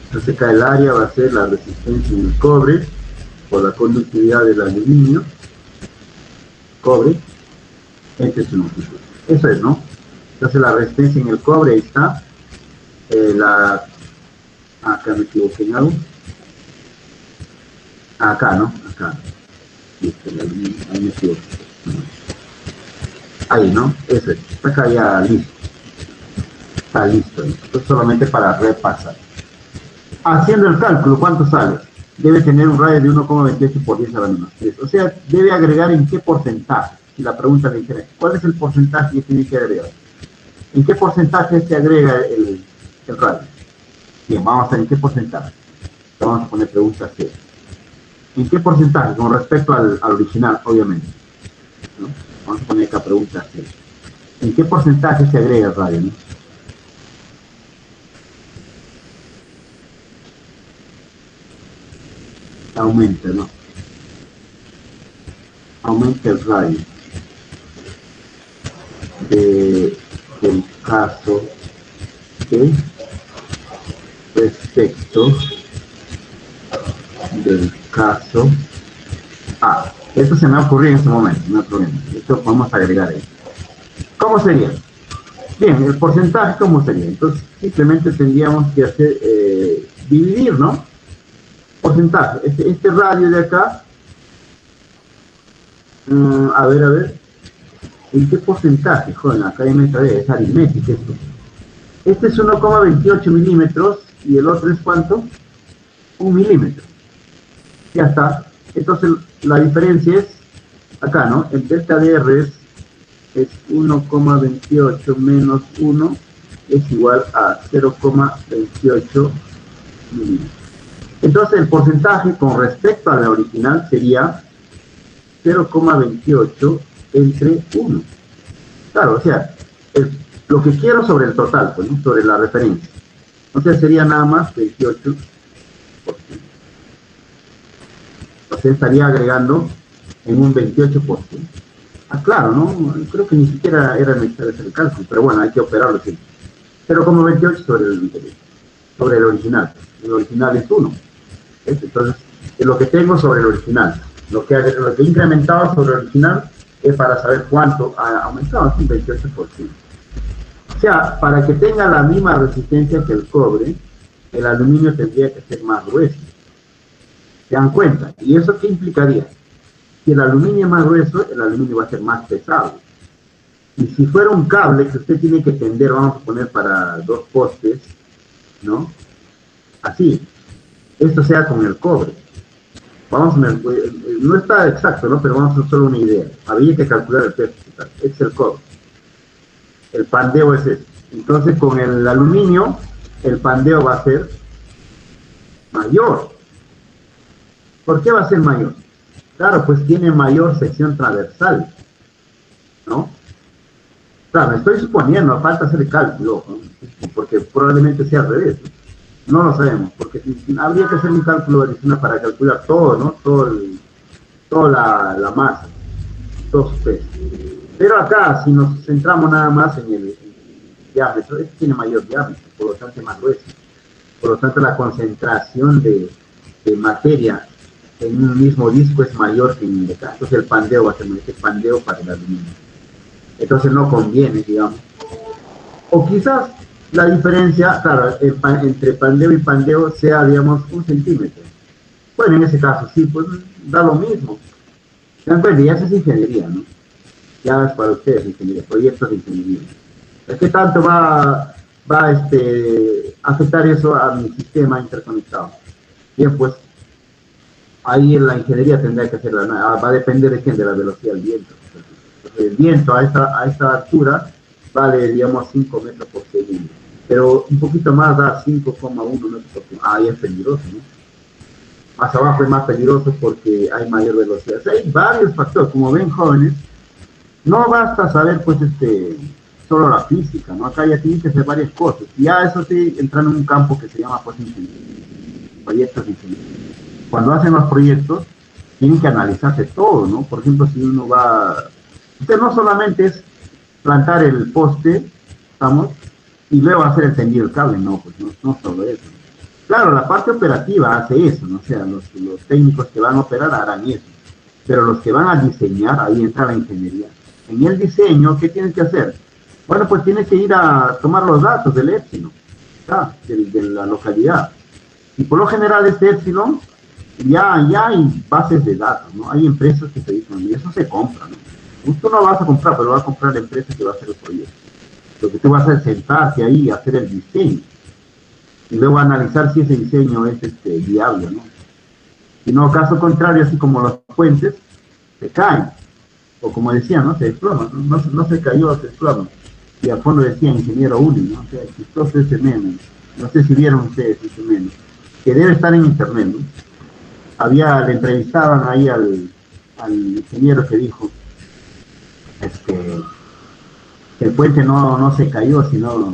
Entonces acá el área va a ser la resistencia en el cobre por la conductividad del aluminio, cobre, entre su longitud. Eso es, ¿no? Entonces la resistencia en el cobre está, acá me equivoqué en algo, acá, ¿no? Acá, listo, ahí me equivoqué. Ahí, ¿no? Eso es, está acá ya listo. Está listo, esto es solamente para repasar. Haciendo el cálculo, ¿cuánto sale? Debe tener un radio de 1,28 por 10 a la menos 3. O sea, debe agregar en qué porcentaje. Si la pregunta le interesa, ¿cuál es el porcentaje que tiene que agregar? ¿En qué porcentaje se agrega el radio? Bien, vamos a ver en qué porcentaje. Vamos a poner preguntas serias. ¿En qué porcentaje? Con respecto al original, obviamente, ¿no? Vamos a poner acá preguntas serias. ¿En qué porcentaje se agrega el radio, ¿no? Aumenta, ¿no? Aumenta el radio del caso de respecto del caso A. Esto se me ha ocurrido en este momento, no hay problema. Esto podemos agregar ahí. ¿Cómo sería? Bien, el porcentaje, ¿cómo sería? Entonces, simplemente tendríamos que hacer, dividir, ¿no? Porcentaje. Este radio de acá, a ver, ¿en qué porcentaje? Joder, acá ya me trae, es aritmética esto. Este es 1,28 milímetros y el otro es ¿cuánto? 1 milímetro. Ya está. Entonces, la diferencia es acá, ¿no? El delta de R es 1,28 menos 1 es igual a 0,28 milímetros. Entonces el porcentaje con respecto a la original sería 0,28 entre 1. Claro, o sea, lo que quiero sobre el total, pues, ¿no? Sobre la referencia. O sea, sería nada más 28%. O sea, estaría agregando en un 28%. Ah, claro, ¿no? Creo que ni siquiera era necesario hacer el cálculo, pero bueno, hay que operarlo así. 0,28 sobre el original. El original es 1. Entonces, lo que tengo sobre el original, lo que he incrementado sobre el original es para saber cuánto ha aumentado, un 28%. O sea, para que tenga la misma resistencia que el cobre, el aluminio tendría que ser más grueso. ¿Se dan cuenta? ¿Y eso qué implicaría? Si el aluminio es más grueso, el aluminio va a ser más pesado. Y si fuera un cable que usted tiene que tender, vamos a poner para 2 postes, ¿no? Así. Esto sea con el cobre. Vamos a ver, no está exacto, ¿no? Pero vamos a hacer solo una idea. Habría que calcular el peso. Este es el cobre. El pandeo es este. Entonces, con el aluminio, el pandeo va a ser mayor. ¿Por qué va a ser mayor? Claro, pues tiene mayor sección transversal, ¿no? Claro, me estoy suponiendo, falta hacer el cálculo, ¿no? Porque probablemente sea al revés. No lo sabemos, porque habría que hacer un cálculo adicional para calcular todo, ¿no? Toda la masa, todo su peso. Pero acá, si nos centramos nada más en el diámetro, este tiene mayor diámetro, por lo tanto es más grueso. Por lo tanto, la concentración de materia en un mismo disco es mayor que en el de acá. Entonces el pandeo va a ser este pandeo para el aluminio. Entonces no conviene, digamos. O quizás la diferencia, claro, entre pandeo y pandeo sea, digamos, 1 centímetro. Bueno, en ese caso sí, pues da lo mismo. ¿Se ya es ingeniería, ¿no? Ya es para ustedes ingeniería, proyectos de ingeniería. ¿Qué tanto va a afectar eso a mi sistema interconectado? Bien, pues ahí en la ingeniería tendrá que hacerla, va a depender de quién, de la velocidad del viento. El viento a esta altura vale, digamos, 5 metros por segundo, pero un poquito más da 5,1 metros por segundo. Ahí es peligroso, ¿no? Más abajo es más peligroso porque hay mayor velocidad. O sea, hay varios factores, como ven, jóvenes, no basta saber, pues, solo la física, ¿no? Acá ya tienen que hacer varias cosas. Y ya eso sí, entran en un campo que se llama, pues, proyectos de ingeniería. Cuando hacen los proyectos, tienen que analizarse todo, ¿no? Por ejemplo, si uno va... Usted no solamente es plantar el poste, ¿estamos? Y luego hacer el tendido del cable, no, pues no solo eso. Claro, la parte operativa hace eso, ¿no? O sea, los técnicos que van a operar harán eso. Pero los que van a diseñar, ahí entra la ingeniería. En el diseño, ¿qué tienen que hacer? Bueno, pues tienen que ir a tomar los datos del épsilon, ¿está? De la localidad. Y por lo general este épsilon ya hay bases de datos, ¿no? Hay empresas que se dicen, y eso se compra, ¿no? Tú no vas a comprar, pero va a comprar la empresa que va a hacer el proyecto. Lo que tú vas a hacer es sentarte ahí y hacer el diseño. Y luego analizar si ese diseño es viable, ¿no? Si no, caso contrario, así como los puentes, se caen. O como decía, ¿no? Se desploman, no se cayó, se desploma. Y al fondo decía ingeniero Uli, ¿no? O sea, chistoso ese meme. No sé si vieron ustedes ese meme. Que debe estar en internet, ¿no? Le entrevistaban ahí al ingeniero que dijo que el puente no se cayó, sino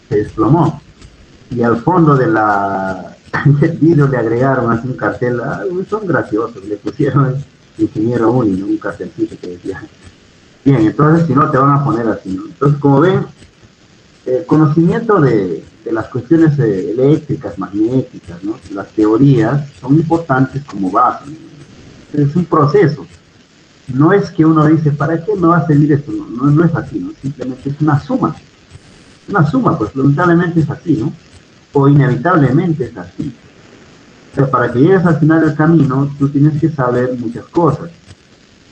se desplomó. Y al fondo del vidrio le agregaron así un cartel, son graciosos, le pusieron ingeniero Uni, ¿no? Un cartelcito que decía. Bien, entonces si no te van a poner así, ¿no? Entonces, como ven, el conocimiento de las cuestiones eléctricas, magnéticas, ¿no? Las teorías son importantes como base, ¿no? Es un proceso. No es que uno dice, ¿para qué me va a servir esto? No es así, ¿no? Simplemente es una suma. Una suma, pues lamentablemente es así, ¿no? O inevitablemente es así. O sea, para que llegues al final del camino, tú tienes que saber muchas cosas.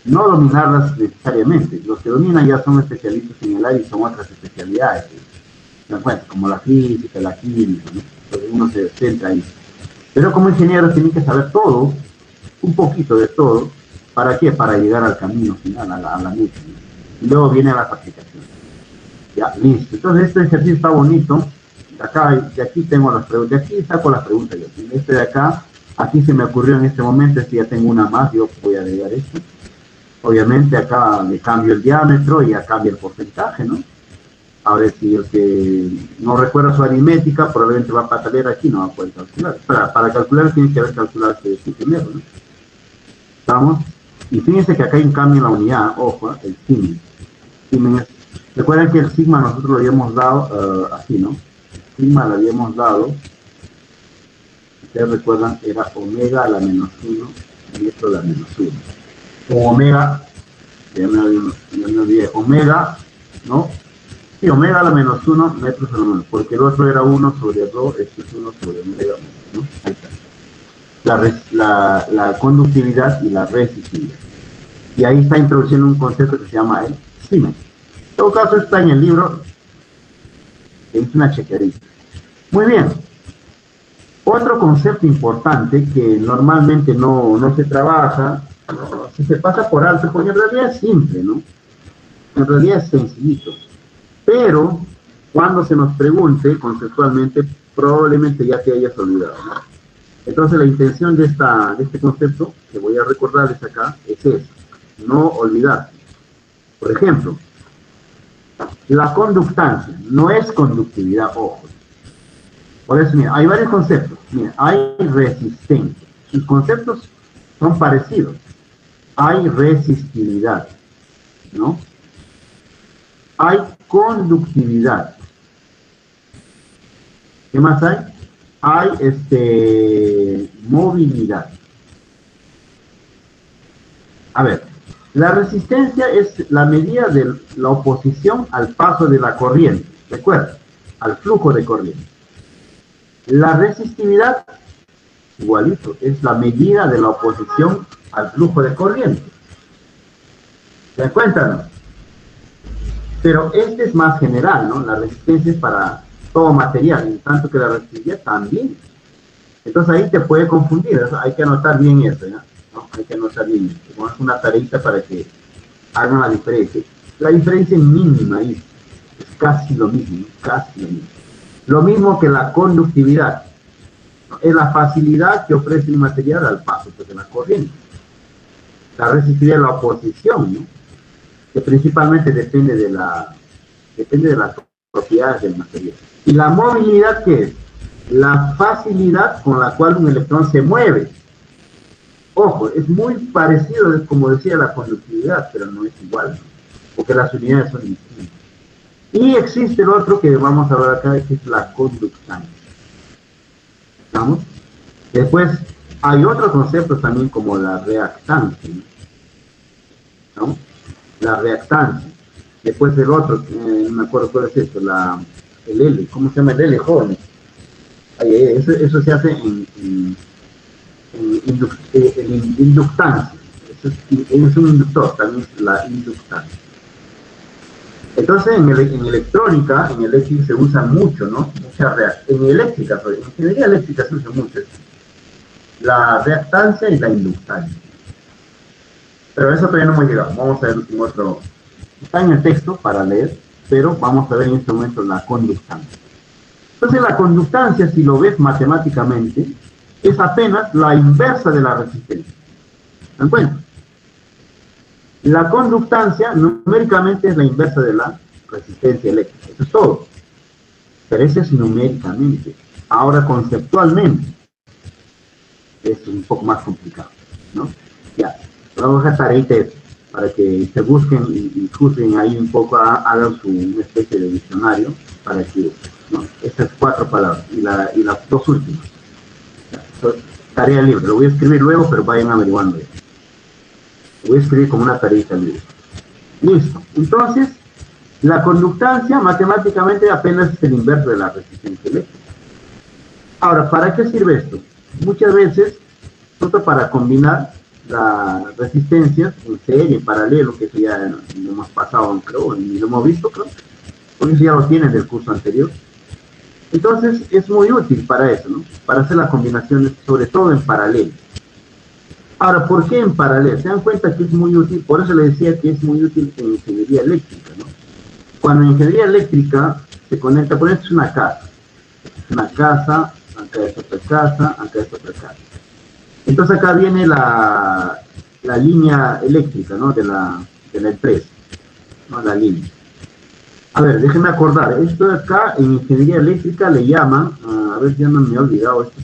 No dominarlas necesariamente. Los que dominan ya son especialistas en el área y son otras especialidades. Bueno, como la física, la química, ¿no? Entonces uno se centra ahí. Pero como ingeniero tiene que saber todo, un poquito de todo. ¿Para qué? Para llegar al camino final, a la meta. Y luego vienen las aplicaciones. Ya, listo. Entonces este ejercicio está bonito. De aquí tengo las preguntas. De aquí saco las preguntas yo. Este de acá, aquí se me ocurrió en este momento, ya tengo una más, yo voy a agregar esto. Obviamente acá le cambio el diámetro y ya cambia el porcentaje, ¿no? Ahora si el que no recuerda su aritmética, probablemente va a patalear aquí, no va a poder calcular. Para calcular tiene que haber calculado este primero, ¿no? ¿Estamos? Y fíjense que acá hay un cambio en la unidad, ojo, el sigma. Recuerden que el sigma nosotros lo habíamos dado así, ¿no? El sigma lo habíamos dado, ustedes recuerdan, era omega a la menos 1 y esto a la menos 1. O omega, ya me olvidé, omega, ¿no? Sí, omega a la menos 1 metros a la menos, porque el otro era 1 sobre 2, este es 1 sobre omega, ¿no? Ahí está. La conductividad y la resistividad. Y ahí está introduciendo un concepto que se llama el Siemens. En todo caso está en el libro, es una chequerita. Muy bien. Otro concepto importante que normalmente no se trabaja, se pasa por alto, porque en realidad es simple, ¿no? En realidad es sencillito. Pero cuando se nos pregunte conceptualmente, probablemente ya te hayas olvidado, ¿no? Entonces la intención de este concepto, que voy a recordarles acá, es eso, no olvidar. Por ejemplo, la conductancia no es conductividad, ojo. Por eso, mira, hay varios conceptos. Mira, hay resistencia. Sus conceptos son parecidos. Hay resistividad, ¿no? Hay conductividad. ¿Qué más hay? Hay movilidad. A ver, la resistencia es la medida de la oposición al paso de la corriente, recuerda, al flujo de corriente. La resistividad, igualito, es la medida de la oposición al flujo de corriente. ¿Se dan cuenta, no? Pero este es más general, ¿no? La resistencia es para todo material, en tanto que la resistividad también. Entonces ahí te puede confundir, ¿no? Hay que anotar bien eso, ¿no? Hay que anotar bien, es una tareita para que hagan la diferencia. La diferencia es mínima ahí, es casi lo mismo, ¿no? Casi lo mismo. Lo mismo que la conductividad, ¿no? Es la facilidad que ofrece el material al paso de la corriente. La resistividad es la oposición, ¿no? Que principalmente depende de las propiedades del material. ¿Y la movilidad qué es? La facilidad con la cual un electrón se mueve. Ojo, es muy parecido, como decía, la conductividad, pero no es igual, ¿no? Porque las unidades son distintas. Y existe el otro que vamos a ver acá, que es la conductancia. ¿Estamos? Después hay otros conceptos también como la reactancia, ¿no? La reactancia. Después el otro, no me acuerdo cuál es esto, el L, ¿cómo se llama el L, jóvenes? Eso se hace en inductancia. Es un inductor, también es la inductancia. Entonces en electrónica, en eléctrica se usa mucho, ¿no? En eléctrica, en ingeniería eléctrica se usa mucho la reactancia y la inductancia. Pero eso todavía no hemos llegado. Vamos a ver en otro. Está en el texto para leer, pero vamos a ver en este momento la conductancia. Entonces la conductancia, si lo ves matemáticamente, es apenas la inversa de la resistencia. ¿Se dan cuenta? La conductancia numéricamente es la inversa de la resistencia eléctrica. Eso es todo. Pero eso es numéricamente. Ahora conceptualmente es un poco más complicado, ¿no? Ya. Vamos a dejar ahí para que se busquen y juzguen ahí un poco, hagan una especie de diccionario para que, ¿no? Estas 4 palabras y las 2 últimas. Ya, tarea libre, lo voy a escribir luego, pero vayan averiguando. Voy a escribir como una perita libre. Listo. Entonces, la conductancia matemáticamente apenas es el inverso de la resistencia eléctrica. Ahora, ¿para qué sirve esto? Muchas veces, nosotros para combinar las resistencias en serie, en paralelo, que eso ya lo hemos pasado, creo, y lo hemos visto, creo, porque eso ya lo tienen del curso anterior. Entonces, es muy útil para eso, ¿no? Para hacer las combinaciones, sobre todo en paralelo. Ahora, ¿por qué en paralelo? Se dan cuenta que es muy útil, por eso les decía que es muy útil en ingeniería eléctrica, ¿no? Cuando en ingeniería eléctrica se conecta, por ejemplo, es una casa. Es una casa, acá es otra casa, acá es otra casa. Entonces acá viene la línea eléctrica, ¿no? De la empresa, ¿no? La línea. A ver, déjenme acordar, esto de acá en ingeniería eléctrica le llaman, a ver, ya no me he olvidado esto,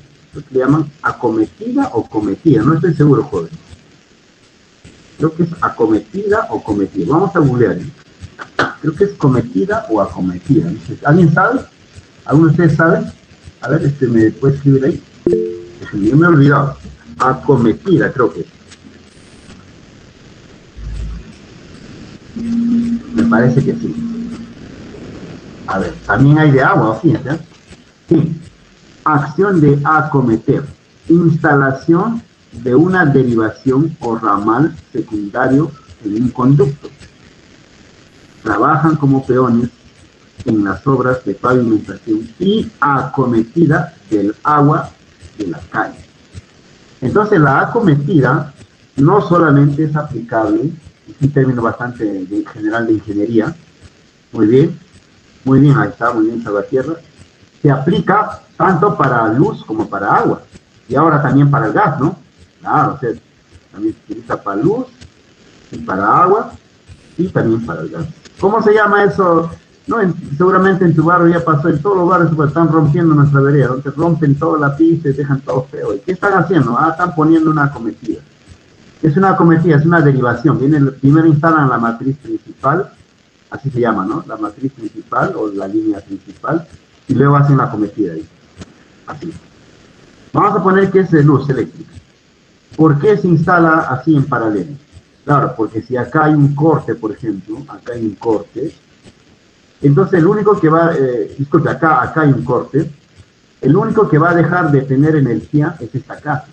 le llaman acometida o cometida, no estoy seguro, joven. Creo que es acometida o cometida, vamos a googlear. Creo que es cometida o acometida. ¿Alguien sabe? ¿Alguno de ustedes sabe? A ver, ¿me puede escribir ahí? Yo me he olvidado. Acometida, creo que es. Me parece que sí. A ver, también hay de agua, fíjense. Sí. Acción de acometer. Instalación de una derivación o ramal secundario en un conducto. Trabajan como peones en las obras de pavimentación y acometida del agua de la calle. Entonces la acometida no solamente es aplicable, es un término bastante general de ingeniería, muy bien, ahí está, muy bien, Salvatierra, se aplica tanto para luz como para agua, y ahora también para el gas, ¿no? Claro, o sea, también se utiliza para luz, y para agua, y también para el gas. ¿Cómo se llama eso? No, seguramente en tu barrio ya pasó, en todos los barrios pues, están rompiendo nuestra vereda, donde rompen toda la pista y dejan todo feo. ¿Y qué están haciendo? Están poniendo una acometida. Es una acometida, es una derivación. Primero instalan la matriz principal, así se llama, ¿no? La matriz principal o la línea principal, y luego hacen la acometida ahí. Así. Vamos a poner que es de luz eléctrica. ¿Por qué se instala así en paralelo? Claro, porque si acá hay un corte, por ejemplo, acá hay un corte, entonces el único que va, disculpe, acá hay un corte, el único que va a dejar de tener energía es esta casa.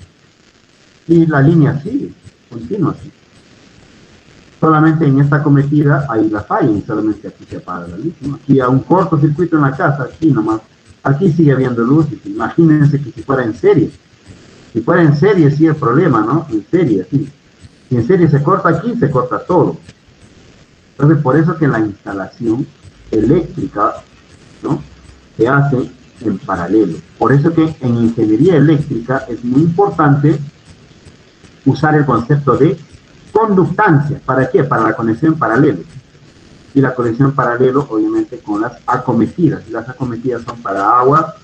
Y la línea sigue, continua así. Solamente en esta cometida hay la falla y solamente aquí se apaga la luz, ¿no? Aquí hay un cortocircuito en la casa, aquí nomás. Aquí sigue habiendo luces, imagínense que si fuera en serie. Si fuera en serie sí el problema, ¿no? En serie, sí. Si en serie se corta aquí, se corta todo. Entonces, por eso que la instalación eléctrica, ¿no? Se hace en paralelo. Por eso que en ingeniería eléctrica es muy importante usar el concepto de conductancia. ¿Para qué? Para la conexión en paralelo. Y la conexión en paralelo, obviamente, con las acometidas. Y las acometidas son para agua,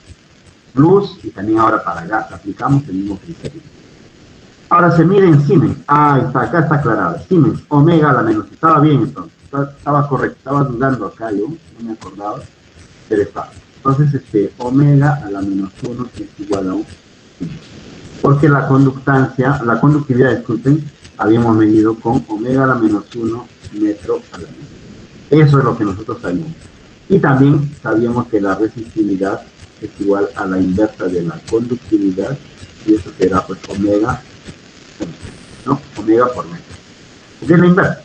luz y también ahora para gas. Aplicamos el mismo criterio. Ahora se mide en Siemens. Está, acá está aclarado. Siemens, omega a la menos. Estaba bien entonces. Estaba correcto. Estaba dudando acá yo. No me acordaba. Pero estaba. Entonces, omega a la menos 1 es igual a 1. Porque la conductividad, disculpen, habíamos medido con omega a la menos 1 metro a la menos. Eso es lo que nosotros sabíamos. Y también sabíamos que la resistividad es igual a la inversa de la conductividad. Y eso será pues omega, ¿no? Omega por metro. ¿Qué es la inversa?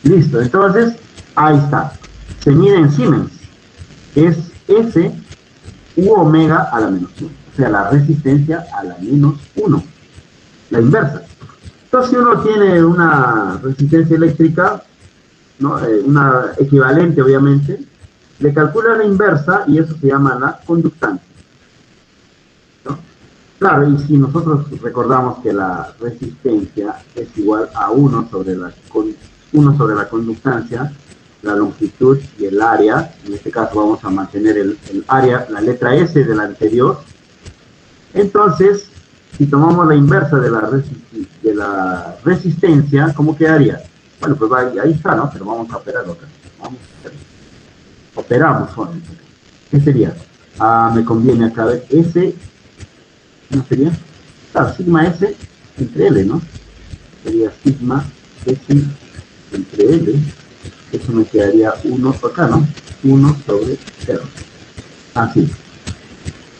Listo, entonces, ahí está. Se mide en Siemens. Es S u omega a la menos 1. O sea, la resistencia a la menos 1. La inversa. Entonces, si uno tiene una resistencia eléctrica, ¿no? Una equivalente, obviamente, le calcula la inversa y eso se llama la conductancia. ¿No? Claro, y si nosotros recordamos que la resistencia es igual a 1 sobre la conductancia, la longitud y el área, en este caso vamos a mantener el área, la letra S del anterior. Entonces, si tomamos la inversa de la resistencia, ¿cómo quedaría? Bueno, pues ahí está, ¿no? Pero vamos a operarlo acá. Vamos a hacerlo. Operamos, bueno. ¿Qué sería? Me conviene acá ver S, ¿no sería? Claro, sigma S entre L, ¿no? Sería sigma S entre L, eso me quedaría 1 acá, ¿no? 1 sobre R. Así.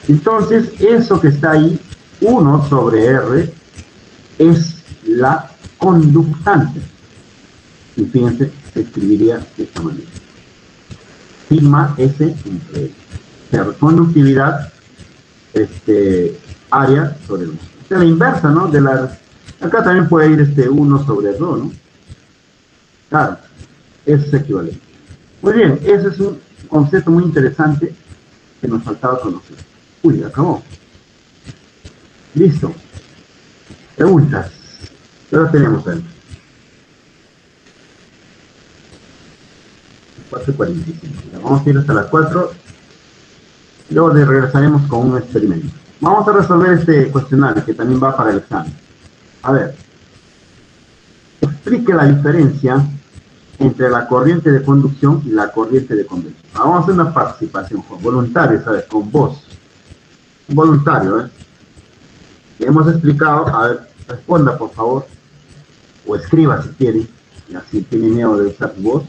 Entonces, eso que está ahí, 1 sobre R, es la conductante. Y fíjense, se escribiría de esta manera. Sigma S entre L. O sea, conductividad, área sobre el. O sea, la inversa, ¿no? Acá también puede ir 1 sobre 2, ¿no? Claro, eso es equivalente. Muy bien, ese es un concepto muy interesante que nos faltaba conocer. Uy, acabó. Listo. Preguntas. ¿Qué hora tenemos ahí? 4:45. Vamos a ir hasta las 4. Luego regresaremos con un experimento. Vamos a resolver este cuestionario que también va para el examen. A ver. Explique la diferencia entre la corriente de conducción y la corriente de convección. Vamos a hacer una participación, voluntaria, ¿sabes? Con voz. Un voluntario, ¿eh? Le hemos explicado, a ver, responda por favor, o escriba si quiere, y así tiene miedo de usar su voz.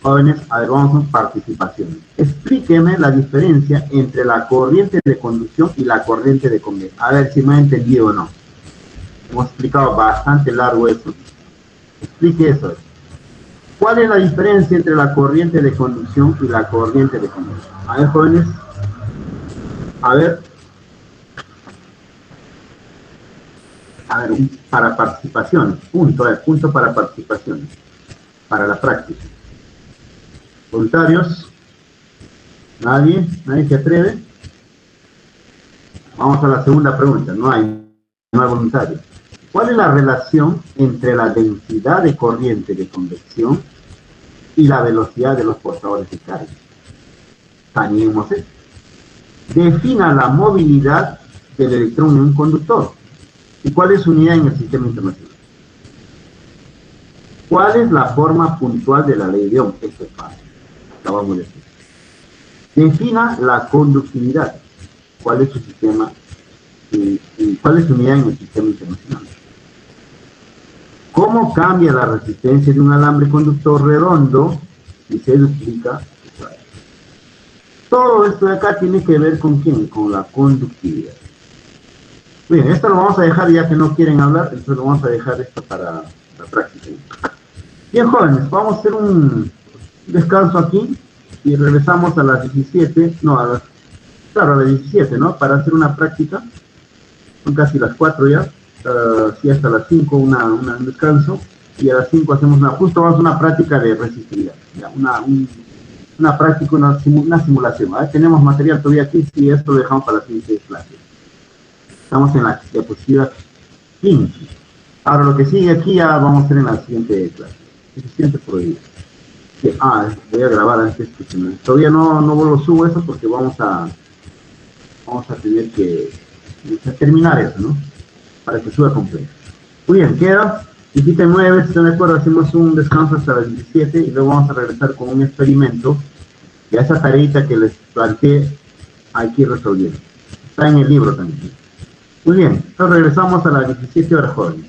Jóvenes, a ver, vamos con participación. Explíqueme la diferencia entre la corriente de conducción y la corriente de convección. A ver si me ha entendido o no. Hemos explicado bastante largo eso. Explique eso. ¿Cuál es la diferencia entre la corriente de conducción y la corriente de convección? A ver, jóvenes. A ver, para participación, punto para participación, para la práctica. ¿Voluntarios? ¿Nadie? ¿Nadie se atreve? Vamos a la segunda pregunta, no hay voluntarios. ¿Cuál es la relación entre la densidad de corriente de convección y la velocidad de los portadores de carga? También Mosé. Defina la movilidad del electrón en un conductor. ¿Y cuál es su unidad en el sistema internacional? ¿Cuál es la forma puntual de la ley de Ohm? Esto es fácil. Acabamos de decir. Defina la conductividad. ¿Cuál es su sistema? Y cuál es su unidad en el sistema internacional? ¿Cómo cambia la resistencia de un alambre conductor redondo si se duplica? Todo esto de acá tiene que ver con ¿quién? Con la conductividad. Bien, esto lo vamos a dejar ya que no quieren hablar, entonces lo vamos a dejar esto para la práctica. Bien, jóvenes, vamos a hacer un descanso aquí y regresamos a las 17, no, a las 17, ¿no? Para hacer una práctica. Son casi las 4 ya, sí, hasta las 5 un descanso, y a las 5 hacemos justo vamos a una práctica de resistividad, ya, una práctica, una simulación. ¿Vale? Tenemos material todavía aquí, y esto lo dejamos para la siguiente clase. Estamos en la diapositiva 15. Ahora lo que sigue aquí ya vamos a hacer en la siguiente clase. Suficiente por hoy. Voy a grabar antes que se me... Todavía no lo subo eso porque vamos a tener que terminar eso, ¿no? Para que suba completo. Muy bien, queda 17:09, si están de acuerdo, hacemos un descanso hasta las 17 y luego vamos a regresar con un experimento. Y a esa tareita que les planteé hay que ir resolviendo. Está en el libro también. Muy bien, entonces regresamos a las 17 horas, jóvenes.